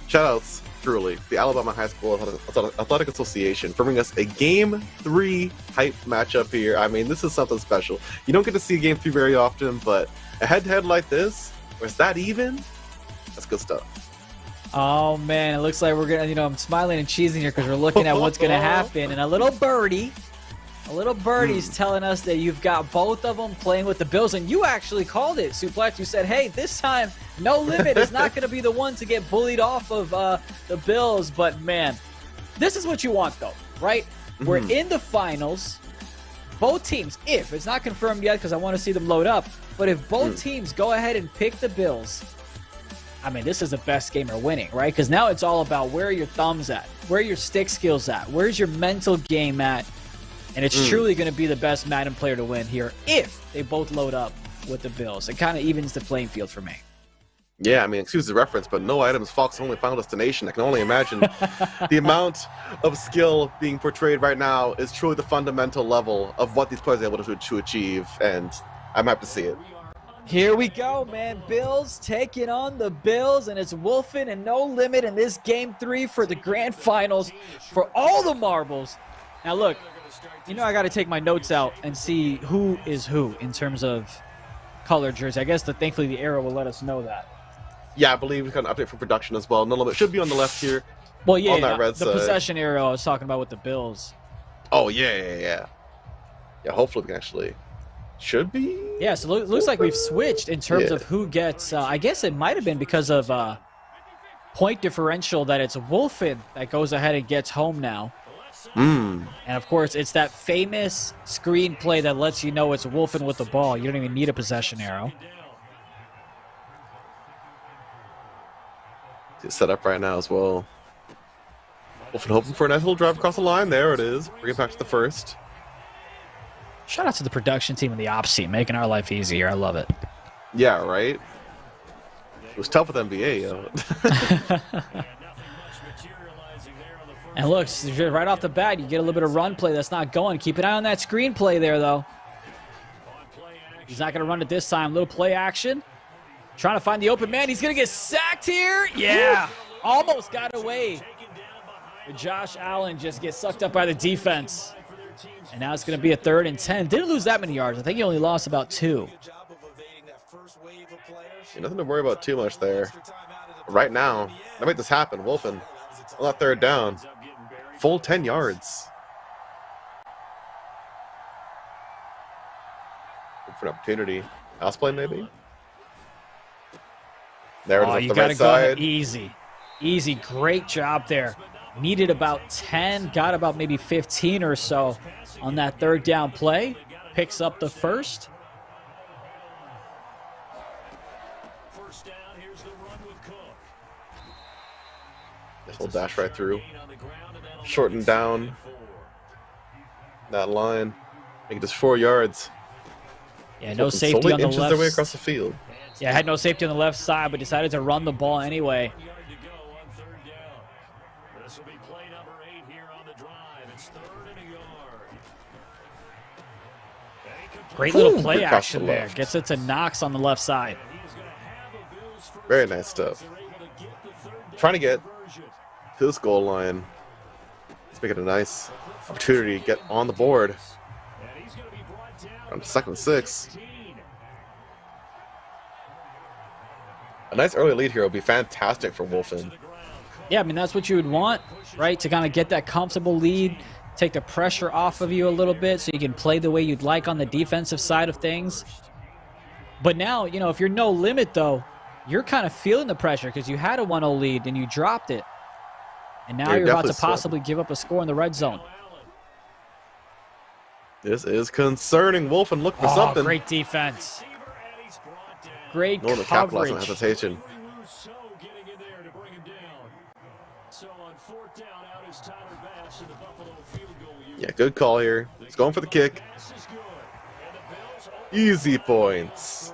shout-outs, truly, the Alabama High School Athletic Association for bringing us a Game 3 hype matchup here. I mean, this is something special. You don't get to see Game 3 very often, but a head-to-head like this, where it's that even, that's good stuff. Oh, man, it looks like we're going to, I'm smiling and cheesing here because we're looking at what's going to happen. And a little birdie's telling us that you've got both of them playing with the Bills, and you actually called it, Suplex. You said, hey, this time, No Limit is not going to be the one to get bullied off of the Bills. But, man, this is what you want, though, right? We're in the finals. Both teams, if it's not confirmed yet because I want to see them load up, but if both teams go ahead and pick the Bills, I mean, this is the best game of winning, right? Because now it's all about where are your thumbs at, where are your stick skills at, where's your mental game at. And it's truly going to be the best Madden player to win here if they both load up with the Bills. It kind of evens the playing field for me. Yeah, I mean, excuse the reference, but no items, Fox only final destination. I can only imagine the amount of skill being portrayed right now is truly the fundamental level of what these players are able to achieve, and I'm happy to see it. Here we go, man. Bills taking on the Bills, and it's Wolfen and No Limit in this Game 3 for the grand finals for all the marbles. Now, look, you know I got to take my notes out and see who is who in terms of color jersey. I guess thankfully the arrow will let us know that. Yeah, I believe we got an update for production as well. No Limit should be on the left here. Well, yeah, on that red the side. possession arrow I was talking about with the Bills. Oh, yeah. Yeah, hopefully we can actually... Should be? Yeah, so it looks like we've switched in terms of who gets... I guess it might have been because of point differential that it's Wolfen that goes ahead and gets home now. And, of course, it's that famous screenplay that lets you know it's Wolfen with the ball. You don't even need a possession arrow. It's set up right now as well. Wolfen hoping for a nice little drive across the line. There it is. Bring it back to the first. Shout out to the production team and the ops team, making our life easier. I love it. Yeah, right? It was tough with NBA, yo. And look, right off the bat, you get a little bit of run play that's not going. Keep an eye on that screenplay there, though. He's not going to run it this time. Little play action. Trying to find the open man. He's going to get sacked here. Yeah. Almost got away. But Josh Allen just gets sucked up by the defense. And now it's going to be a 3rd and 10. Didn't lose that many yards. I think he only lost about 2. Yeah, nothing to worry about too much there. Right now, I make this happen. Wolfen on that 3rd down. Full 10 yards. Look for an opportunity. House play, maybe? There it is, off you the right gotta side. go easy. Easy. Great job there. Needed about 10, got about maybe 15 or so on that 3rd down play. Picks up the first. This will dash right through. Shorten down that line. Make it just 4 yards. Yeah, no Wolfen safety slowly on the inches left. their way across the field. Yeah, had no safety on the left side, but decided to run the ball anyway. Great little play action there. Gets it to Knox on the left side. Very nice stuff. Trying to get to this goal line. Let's make it a nice opportunity to get on the board. On 2nd and 6. A nice early lead here would be fantastic for Wolfen. Yeah, I mean, that's what you would want, right? To kind of get that comfortable lead, take the pressure off of you a little bit so you can play the way you'd like on the defensive side of things. But now, if you're No Limit, though, you're kind of feeling the pressure because you had a 1-0 lead and you dropped it. And now you're about to possibly give up a score in the red zone. This is concerning. Wolfen look for something. Great defense. Great No one to capitalize on coverage. hesitation. there to bring him down. So on fourth down, out is Tyler Bass in the Buffalo field goal unit. Yeah, good call here. He's going for the kick. Easy points.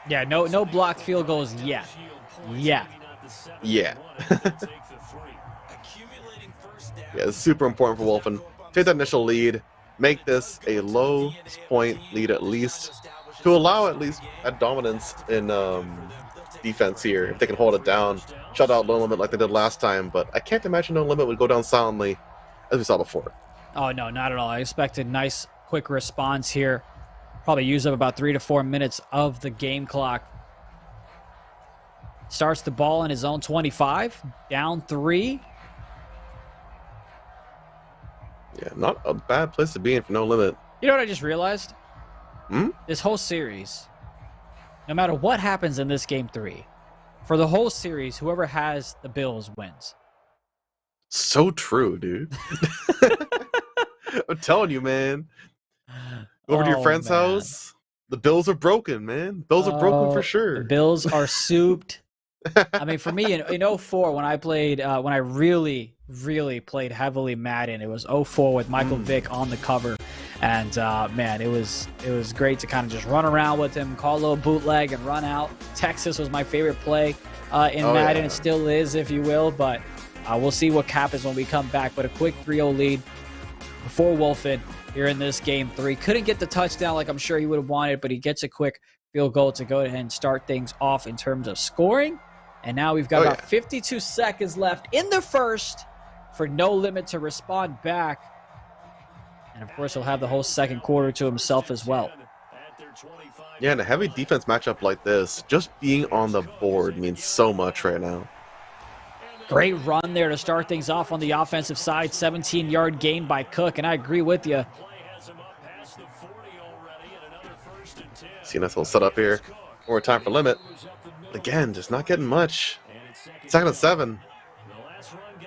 Yeah, no blocked field goals yet. Yeah. Yeah. Yeah, it's super important for Wolfen. Take that initial lead. Make this a low point lead at least. To allow at least a dominance in defense here. If they can hold it down. Shut out No Limit like they did last time. But I can't imagine No Limit would go down silently as we saw before. Oh, no, not at all. I expected nice, quick response here. Probably use up about 3 to 4 minutes of the game clock. Starts the ball in his own 25. Down 3. Yeah, not a bad place to be in for No Limit. You know what I just realized? Hmm? This whole series, no matter what happens in this game 3, for the whole series, whoever has the Bills wins. So true, dude. I'm telling you, man. Go over to your friend's house. The Bills are broken, man. Bills are broken for sure. The Bills are souped. I mean, for me, in 04, when I played, when I really played heavily Madden, it was 04 with Michael Vick on the cover. And, man, it was great to kind of just run around with him, call a little bootleg, and run out. Texas was my favorite play in Madden. Yeah. It still is, if you will. But we'll see what happens when we come back. But a quick 3-0 lead before Wolfen here in this game 3. Couldn't get the touchdown like I'm sure he would have wanted, but he gets a quick field goal to go ahead and start things off in terms of scoring. And now we've got about 52 seconds left in the first for No Limit to respond back. And, of course, he'll have the whole second quarter to himself as well. Yeah, in a heavy defense matchup like this, just being on the board means so much right now. Great run there to start things off on the offensive side. 17-yard gain by Cook, and I agree with you. See a nice little setup here. More time for Limit. Again, just not getting much. 2nd and 7.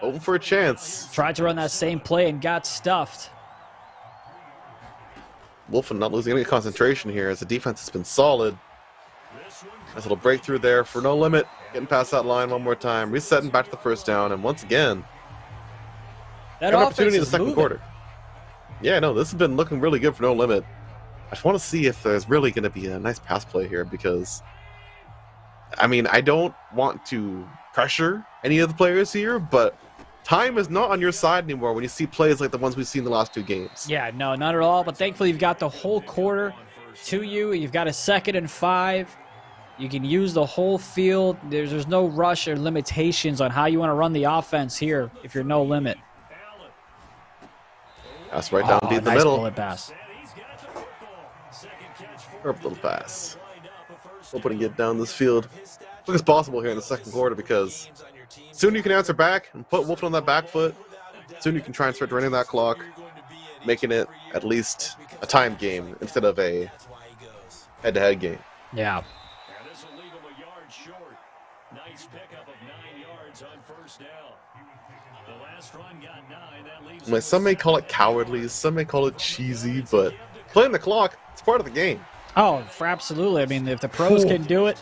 Hoping for a chance. Tried to run that same play and got stuffed. Wolfen not losing any concentration here as the defense has been solid. Nice little breakthrough there for No Limit. Getting past that line one more time. Resetting back to the first down. And once again, That an offense opportunity in the is second moving. quarter. Yeah, no, this has been looking really good for No Limit. I just want to see if there's really going to be a nice pass play here because, I mean, I don't want to pressure any of the players here, but time is not on your side anymore when you see plays like the ones we've seen the last 2 games. Yeah, no, not at all. But thankfully, you've got the whole quarter to you. You've got a 2nd and 5. You can use the whole field. There's no rush or limitations on how you want to run the offense here if you're No Limit. That's right down deep in the nice middle. bullet pass. Perfect little pass. Hoping to get down this field as quick as possible here in the second quarter because soon you can answer back and put Wolfen on that back foot. Soon you can try and start running that clock, making it at least a time game instead of a head-to-head game. Yeah. This will leave him a yard short. Nice pickup of 9 yards on first down. The last run got 9. That leaves Like, some may call it cowardly, some may call it cheesy, but playing the clock, it's part of the game. Oh, absolutely. I mean, if the pros can do it,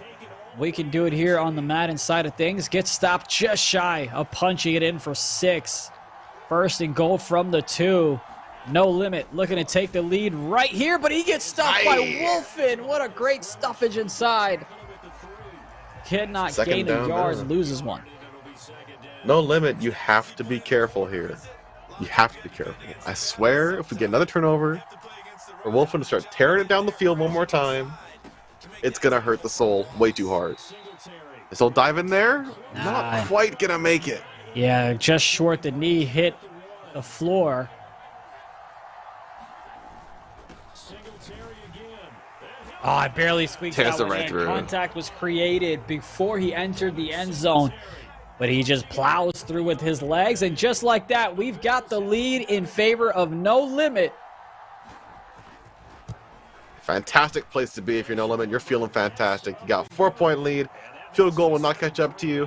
we can do it here on the Madden side of things. Get stopped just shy of punching it in for 6. 1st and goal from the 2. No Limit looking to take the lead right here, but he gets stuffed by Wolfen. What a great stuffage inside. Cannot gain a yard, loses one. No Limit, you have to be careful here. You have to be careful. I swear, if we get another turnover, or Wolfen to start tearing it down the field one more time, it's going to hurt the soul way too hard. This will dive in there, not quite going to make it. Yeah, just short. The knee hit the floor. Oh, I barely squeaked that one in. Contact was created before he entered the end zone, but he just plows through with his legs, and just like that, we've got the lead in favor of No Limit. Fantastic place to be if you're No Limit. You're feeling fantastic. You got a 4-point lead. Field goal will not catch up to you.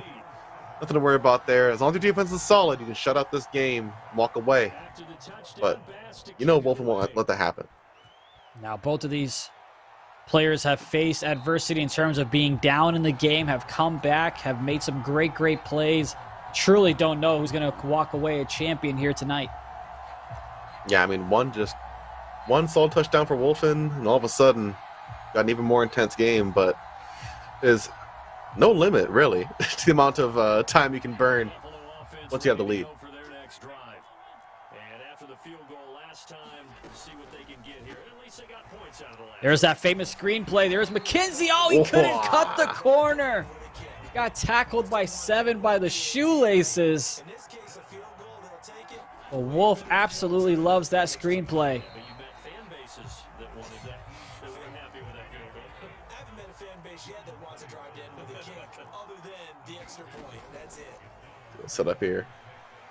Nothing to worry about there. As long as your defense is solid, you can shut out this game, walk away. But you know Wolfen won't let that happen. Now both of these Players have faced adversity in terms of being down in the game, have come back, have made some great plays. Truly don't know who's going to walk away a champion here tonight. Yeah, I mean, one solid touchdown for Wolfen, and all of a sudden, got an even more intense game, but there's no limit, really, to the amount of time you can burn once you have the lead. There's that famous screenplay. There's McKenzie. Oh, he couldn't cut the corner. Got tackled by 7 by the shoelaces. The Wolf absolutely loves that screenplay. Set up here.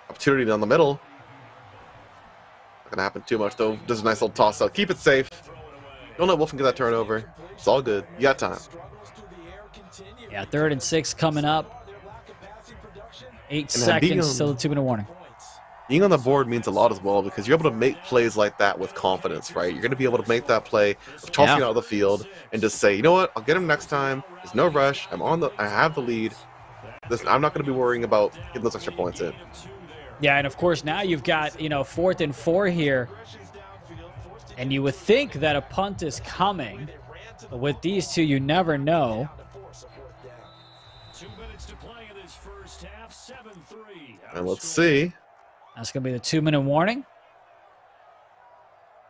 Opportunity down the middle. Not gonna happen too much though. Just a nice little toss out. Keep it safe. Don't let Wolfen get that turnover. It's all good. You got time. Yeah, 3rd and 6 coming up. 8 seconds, still a 2-minute warning. Being on the board means a lot as well because you're able to make plays like that with confidence, right? You're going to be able to make that play of tossing it out of the field and just say, you know what, I'll get him next time. There's no rush. I have the lead. I'm not going to be worrying about getting those extra points in. Yeah, and of course now you've got, 4th and 4 here. And you would think that a punt is coming. But with these two, you never know. 2 minutes to play in this first half, 7-3. And let's see. That's going to be the 2-minute warning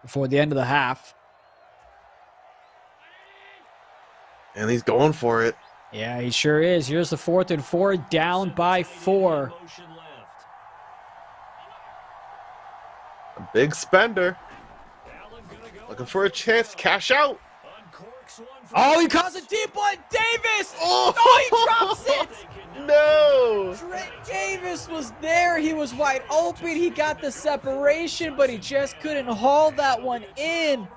before the end of the half. And he's going for it. Yeah, he sure is. Here's the 4th and 4, down by 4. A big spender. Looking for a chance to cash out. Oh, he calls a deep one. Davis! Oh, he drops it! No! Trent Davis was there. He was wide open. He got the separation, but he just couldn't haul that one in.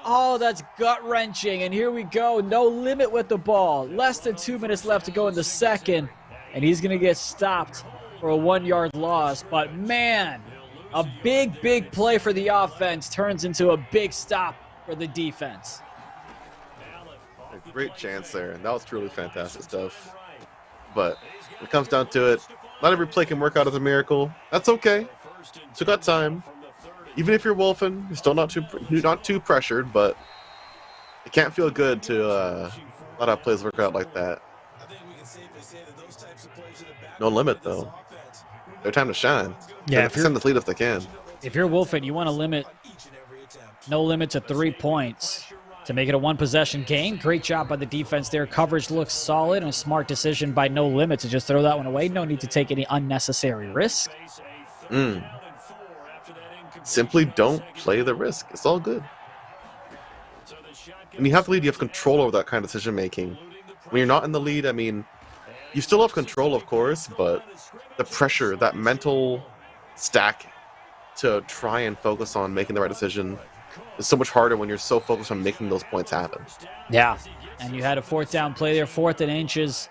Oh, that's gut-wrenching. And here we go. No limit with the ball. Less than 2 minutes left to go in the second. And he's going to get stopped for a 1-yard loss. But, man, a big play for the offense turns into a big stop for the defense. A great chance there. And that was truly fantastic stuff. But when it comes down to it, not every play can work out as a miracle. That's okay. Still got time. Even if you're Wolfen, you're still not too pressured, but it can't feel good to let our plays work out like that. No limit though. Their time to shine. Yeah, send the lead if they can. If you're Wolfen, you want to no limit to 3 points to make it a 1-possession game. Great job by the defense there. Coverage looks solid and a smart decision by No Limit to just throw that one away. No need to take any unnecessary risk. Simply don't play the risk. It's all good. When you have the lead, you have control over that kind of decision making. When you're not in the lead, I mean, you still have control, of course, but the pressure, that mental stack to try and focus on making the right decision is so much harder when you're so focused on making those points happen. Yeah, and you had a 4th down play there, 4th and inches.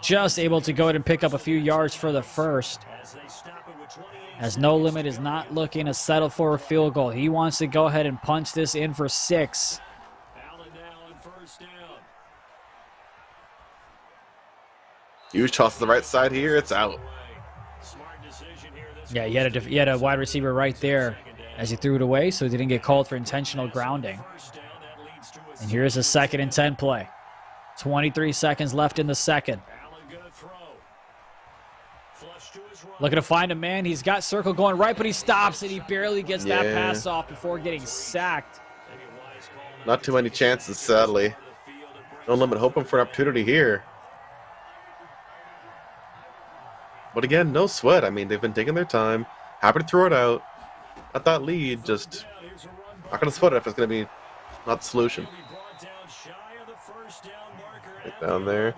Just able to go ahead and pick up a few yards for the first. As No Limit is not looking to settle for a field goal. He wants to go ahead and punch this in for 6. Huge toss to the right side here. It's out. Yeah, he had a wide receiver right there as he threw it away, so he didn't get called for intentional grounding. And here's a 2nd and 10 play. 23 seconds left in the second. Looking to find a man. He's got circle going right, but he stops, and he barely gets that pass off before getting sacked. Not too many chances, sadly. No Limit hoping for an opportunity here. But again, no sweat. I mean, they've been taking their time. Happy to throw it out. At that lead, just not going to sweat it if it's going to be not the solution. Right down there.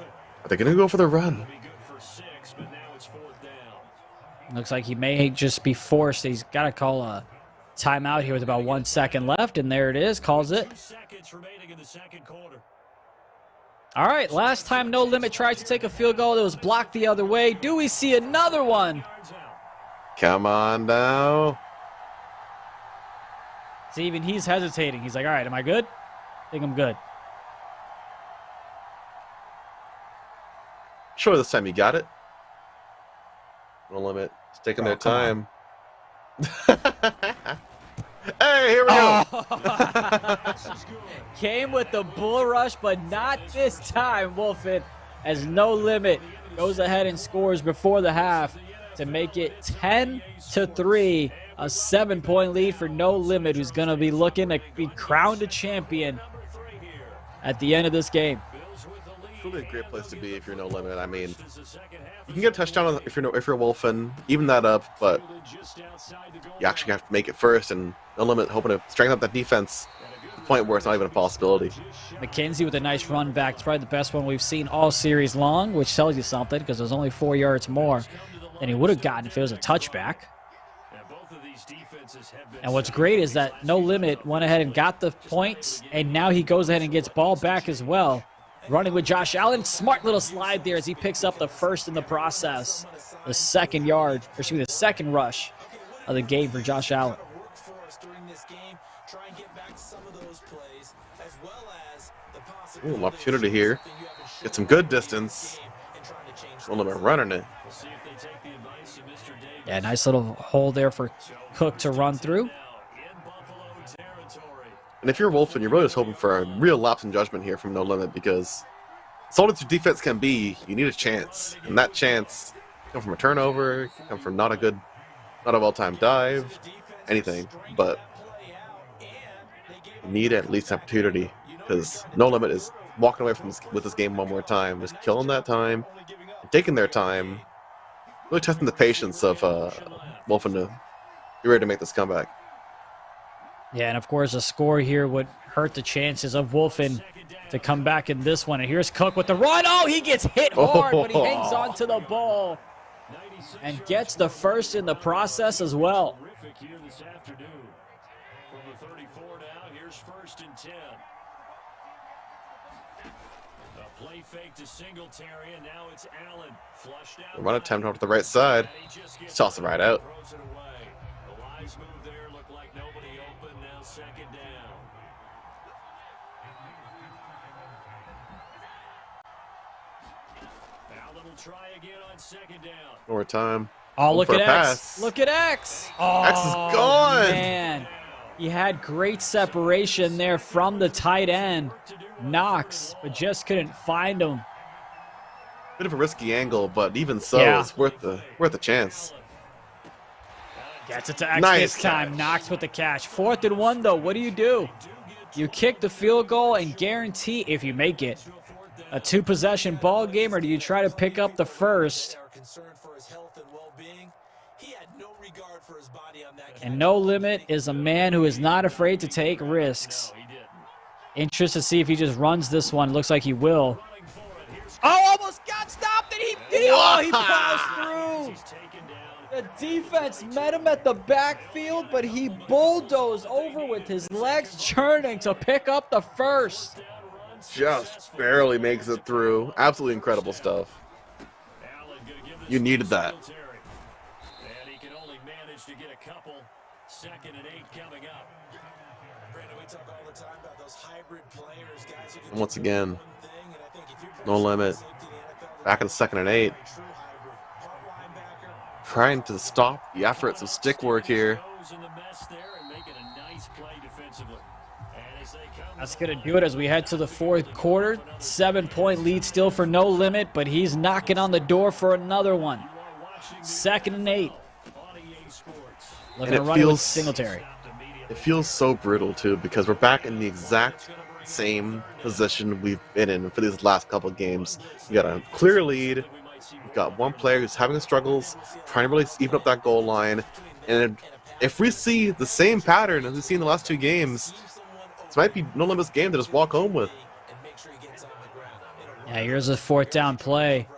Are they going to go for the run? Looks like he may just be forced. He's got to call a timeout here with about 1 second left, and there it is. Calls it. All right, last time No Limit tries to take a field goal. It was blocked the other way. Do we see another one? Come on now. See, even he's hesitating. He's like, all right, am I good? think I'm good. Sure, this time you got it. No limit. It's taking their time. Hey, here we go. Came with the bull rush, but not this time, Wolfen, as No Limit goes ahead and scores before the half to make it 10-3, a 7-point lead for No Limit, who's going to be looking to be crowned a champion at the end of this game. Really a great place to be if you're No Limit. I mean, you can get a touchdown if you're Wolfen, even that up, but you actually have to make it first, and No Limit hoping to strengthen up that defense to the point where it's not even a possibility. McKenzie with a nice run back. It's probably the best one we've seen all series long, which tells you something because there's only 4 yards more than he would have gotten if it was a touchback. And what's great is that No Limit went ahead and got the points, and now he goes ahead and gets ball back as well. Running with Josh Allen. Smart little slide there as he picks up the first in the process. The second rush of the game for Josh Allen. Ooh, an opportunity here. Get some good distance. No Limit running it. Yeah, nice little hole there for Cook to run through. And if you're Wolfen, you're really just hoping for a real lapse in judgment here from No Limit, because as solid as your defense can be, you need a chance. And that chance can come from a turnover, can come from not a well-timed dive, anything. But you need at least an opportunity, because No Limit is walking away from with this game one more time, just killing that time, taking their time, really testing the patience of Wolfen to be ready to make this comeback. Yeah, and of course a score here would hurt the chances of Wolfen to come back in this one. And here's Cook with the run. Oh, he gets hit hard, but he hangs on to the ball and gets the first in the process as well. Run attempt off to the right side. Toss it right out. Try again on second down. More time. Oh, look at X. Pass. Look at X. Oh, X is gone. Man. He had great separation there from the tight end, Knox, but just couldn't find him. Bit of a risky angle, but even so, Yeah. it's worth the chance. Gets it to X Nice this time. catch. Knox with the catch. 4th and 1, though. What do? You kick the field goal and guarantee, if you make it, a 2-possession ball game, or do you try to pick up the first? And No Limit is a man who is not afraid to take risks. Interested to see if he just runs this one. Looks like he will. Oh, almost got stopped, and he plows through. The defense met him at the backfield, but he bulldozed over with his legs churning to pick up the first. Just barely makes it through. Absolutely incredible stuff. You needed that. And he can only manage to get a couple. 2nd and 8 coming up. Brandon, we talk all the time about those hybrid players, guys. And once again, No Limit. Back in 2nd and 8. Trying to stop the efforts of stick work here. That's going to do it as we head to the 4th quarter. 7-point lead still for No Limit, but he's knocking on the door for another one. 2nd and 8. Looking to run it with Singletary. It feels so brutal, too, because we're back in the exact same position we've been in for these last couple of games. You got a clear lead. You've got one player who's having struggles, trying to really even up that goal line. And if we see the same pattern as we've seen the last 2 games, this might be No Limit's game to just walk home with. Yeah, here's a 4th down play.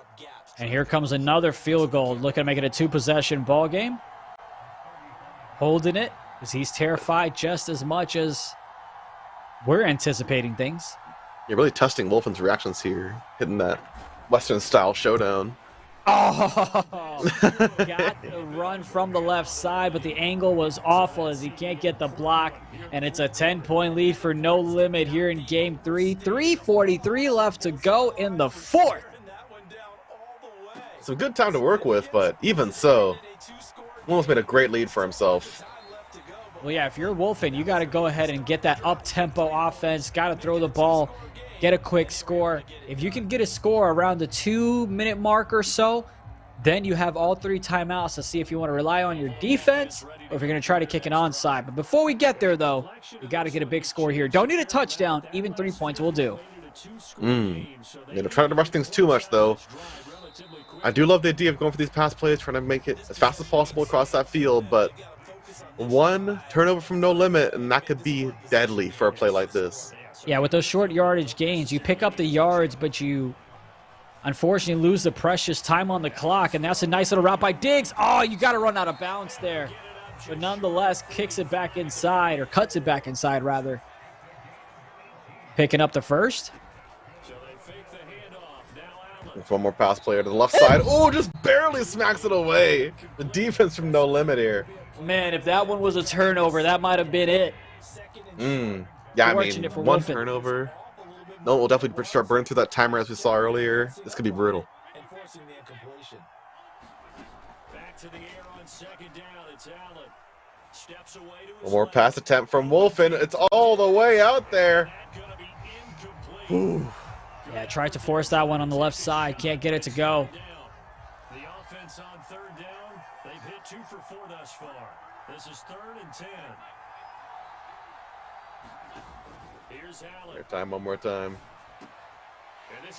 And here comes another field goal. Looking to make it a 2-possession ball game. Holding it because he's terrified just as much as we're anticipating things. You're really testing Wolfen's reactions here, hitting that Western-style showdown. Oh, got the run from the left side, but the angle was awful as he can't get the block. And it's a 10-point lead for No Limit here in Game 3. 3:43 left to go in the fourth. Some good time to work with, but even so, almost made a great lead for himself. Well, yeah, if you're Wolfen, you got to go ahead and get that up-tempo offense, got to throw the ball, get a quick score. If you can get a score around the 2-minute mark or so, then you have all 3 timeouts to see if you want to rely on your defense or if you're going to try to kick an onside. But before we get there, though, you got to get a big score here. Don't need a touchdown. Even 3 points will do. They're trying to rush things too much, though. I do love the idea of going for these pass plays, trying to make it as fast as possible across that field, but one turnover from No Limit, and that could be deadly for a play like this. Yeah, with those short yardage gains, you pick up the yards, but you unfortunately lose the precious time on the clock, and that's a nice little route by Diggs. Oh, you got to run out of bounds there. But nonetheless, kicks it back inside, or cuts it back inside, rather. Picking up the first. One more pass player to the left side. Oh, just barely smacks it away. The defense from No Limit here. Man, if that one was a turnover, that might have been it. Yeah, I mean, one turnover. No, we'll definitely start burning through that timer as we saw earlier. This could be brutal. One more pass attempt from Wolfen. It's all the way out there. Yeah, tried to force that one on the left side. Can't get it to go. The offense on 3rd down. They've hit 2 for 4 thus far. This is 3rd and 10. Here's Allen. One more time.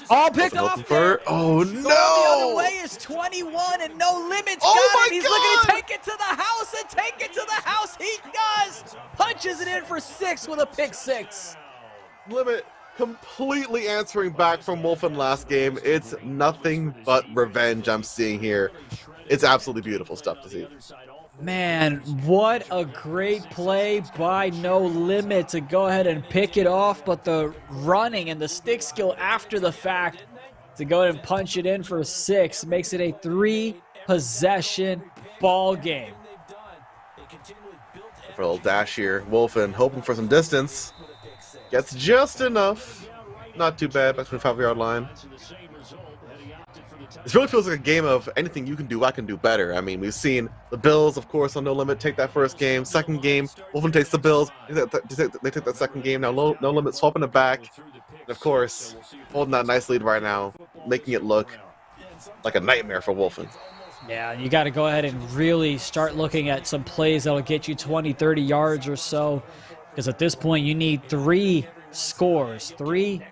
Oh, picked off there. Oh, no. The other way is 21, and No Limit's got it. He's looking to take it to the house and take it to the house. He does. Punches it in for 6 with a pick 6. Limit completely answering back from Wolfen last game. It's nothing but revenge I'm seeing here. It's absolutely beautiful stuff to see. Man, what a great play by No Limit to go ahead and pick it off, but the running and the stick skill after the fact to go ahead and punch it in for 6 makes it a 3-possession ball game. For a little dash here, Wolfen hoping for some distance. Gets just enough. Not too bad, back to the 5-yard line. This really feels like a game of anything you can do, I can do better. I mean, we've seen the Bills, of course, on No Limit take that first game. Second game, Wolfen takes the Bills. They take that second game. Now No Limit swapping it back. And of course, holding that nice lead right now, making it look like a nightmare for Wolfen. Yeah, you got to go ahead and really start looking at some plays that will get you 20, 30 yards or so. Because at this point, you need 3 scores. 3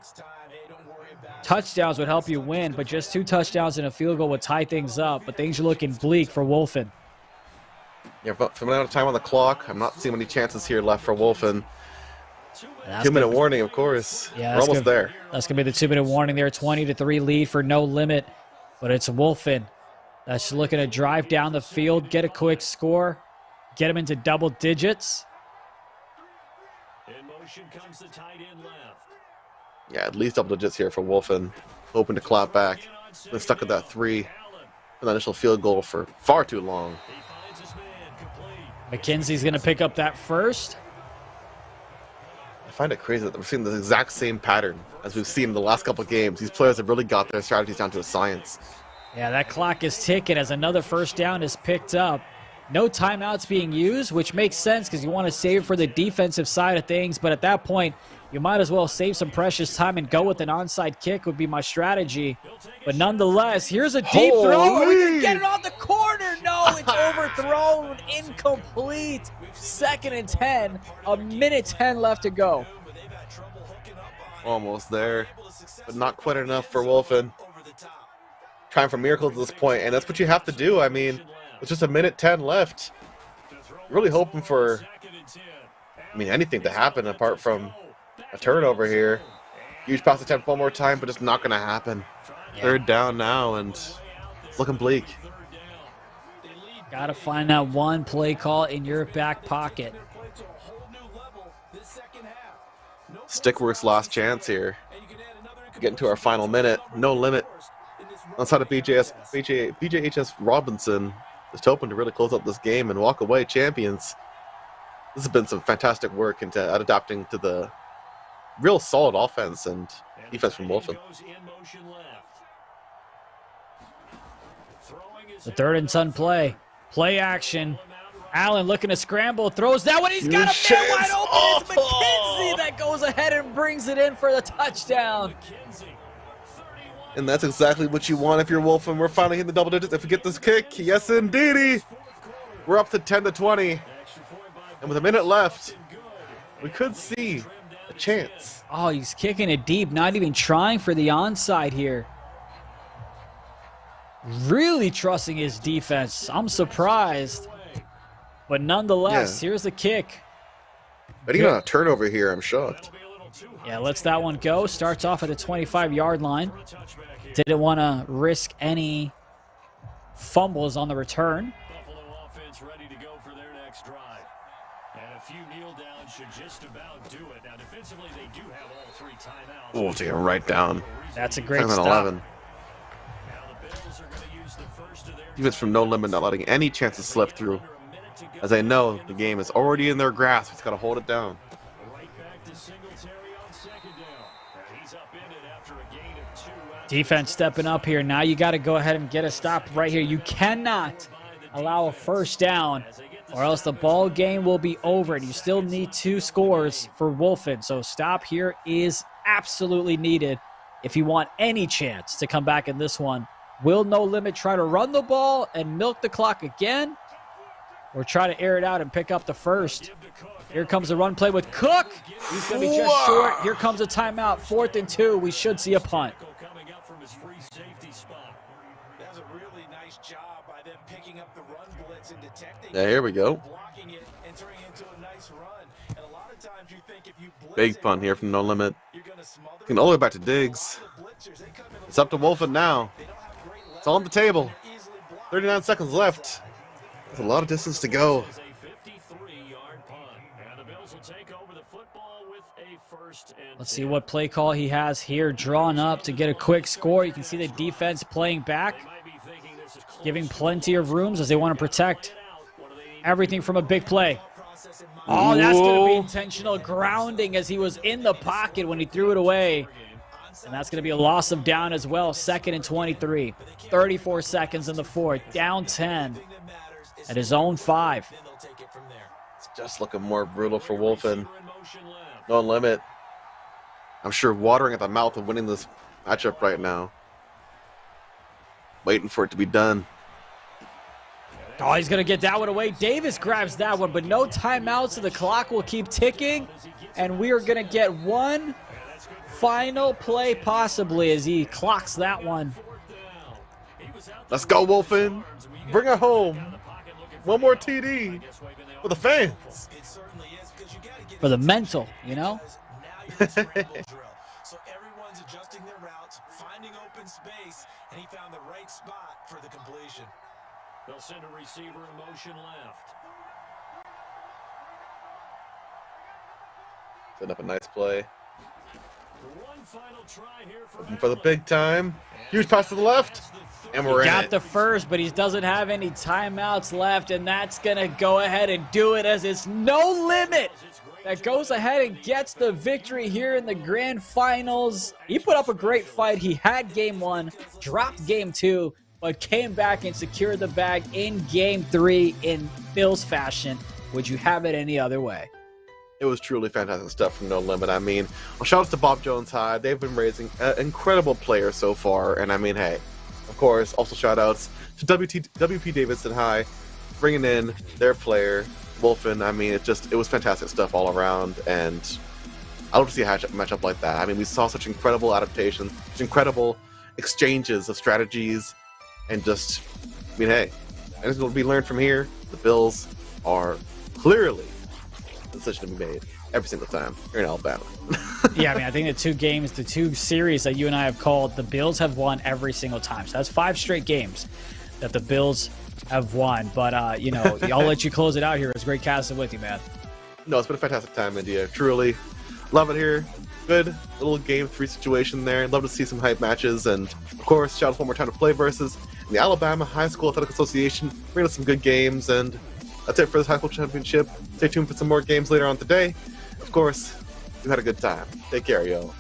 touchdowns would help you win, but just 2 touchdowns and a field goal would tie things up. But things are looking bleak for Wolfen. Yeah, but from out of time on the clock, I'm not seeing many chances here left for Wolfen. 2-minute warning, of course. Yeah, we're almost there. That's going to be the 2-minute warning there. 20-3 lead for No Limit. But it's Wolfen that's looking to drive down the field, get a quick score, get him into double digits. In motion comes the tight end left. Yeah, at least double digits here for Wolfen. Hoping to clap back. Been stuck at that 3 for the initial field goal for far too long. McKenzie's going to pick up that first. I find it crazy that we're seeing the exact same pattern as we've seen in the last couple of games. These players have really got their strategies down to a science. Yeah, that clock is ticking as another first down is picked up. No timeouts being used, which makes sense because you want to save for the defensive side of things. But at that point, you might as well save some precious time and go with an onside kick would be my strategy. But nonetheless, here's a deep throw. Are we going to get it on the corner? No, it's overthrown. Incomplete. 2nd and 10. 1:10 left to go. Almost there, but not quite enough for Wolfen. Trying for miracles at this point, and that's what you have to do. I mean, it's just 1:10 left. Really hoping for, anything to happen apart from a turnover here. Huge pass attempt one more time, but it's not going to happen. Yeah. 3rd down now, and it's looking bleak. Got to find that one play call in your back pocket. Stickworth's last chance here. Getting to our final minute. No Limit outside of BJHS Robinson, just hoping to really close up this game and walk away champions. This has been some fantastic work into adapting to the real solid offense and defense from Wolfen. The third and son play. Play action. Allen looking to scramble, throws that one. He's got a man wide open. It's McKenzie that goes ahead and brings it in for the touchdown. And that's exactly what you want if you're Wolfen. We're finally hitting the double digits. If we get this kick, yes indeedy. We're up to 10-20. And with a minute left, we could see a chance. Oh, he's kicking it deep, not even trying for the onside here. Really trusting his defense. I'm surprised. But nonetheless, here's the kick. Betting on a turnover here, I'm shocked. Yeah, lets that one go. Starts off at the 25-yard line. Didn't want to risk any fumbles on the return. Buffalo offense ready to go for their next drive. And a few kneel downs should just about do it. Now, defensively, they do have all three timeouts. Oh, take it right down. That's a great Time at stop. 11. Defense from No Limit not letting any chances slip through. As they know, the game is already in their grasp. It's got to hold it down. Defense stepping up here. Now you got to go ahead and get a stop right here. You cannot allow a first down or else the ball game will be over. And you still need 2 scores for Wolfen. So stop here is absolutely needed if you want any chance to come back in this one. Will No Limit try to run the ball and milk the clock again? Or try to air it out and pick up the first? Here comes the run play with Cook. He's going to be just short. Here comes a timeout. 4th and 2. We should see a punt. Yeah, here we go. Big punt here from No Limit. Looking all the way back to Diggs. It's up to Wolfen now. It's on the table. 39 seconds left. There's a lot of distance to go. Let's see what play call he has here drawn up to get a quick score. You can see the defense playing back, giving plenty of rooms as they want to protect everything from a big play. Oh, that's going to be intentional grounding as he was in the pocket when he threw it away. And that's going to be a loss of down as well. 2nd and 23. 34 seconds in the 4th. Down 10 at his own 5. It's just looking more brutal for Wolfen. No Limit. I'm sure watering at the mouth of winning this matchup right now. Waiting for it to be done. Oh, he's going to get that one away. Davis grabs that one, but no timeouts, so the clock will keep ticking. And we are going to get one final play possibly as he clocks that one. Let's go, Wolfen. Bring it home. One more TD for the fans. For the mental, you know? So everyone's adjusting their routes, finding open space, and he found the right spot for the completion. They'll send a receiver in motion left. Setting up a nice play. One final try here Looking for the big time. Huge pass to the left. And we're in Got it. the first, but he doesn't have any timeouts left, and that's going to go ahead and do it as it's No Limit that goes ahead and gets the victory here in the grand finals. He put up a great fight. He had game 1, dropped game 2, but came back and secured the bag in game 3 in Bills fashion. Would you have it any other way? It was truly fantastic stuff from No Limit. I mean, well, shout out to Bob Jones High. They've been raising an incredible player so far. And I mean, hey, of course, also shout outs to WP Davidson High, bringing in their player, Wolfen. I mean, it was fantastic stuff all around. And I love to see a matchup like that. I mean, we saw such incredible adaptations, such incredible exchanges of strategies. And just, I mean, hey, anything will be learned from here. The Bills are clearly the decision to be made every single time here in Alabama. Yeah, I mean, I think the 2 series that you and I have called, the Bills have won every single time. So that's 5 straight games that the Bills have won. But, you know, I'll let you close it out here. It's great casting with you, man. No, it's been a fantastic time, India. Truly love it here. good little Game 3 situation there. Love to see some hype matches. And, of course, shout out one more time to PlayVS and the Alabama High School Athletic Association. Bringing us some good games. And that's it for this high school championship. Stay tuned for some more games later on today. Of course, you had a good time. Take care, yo.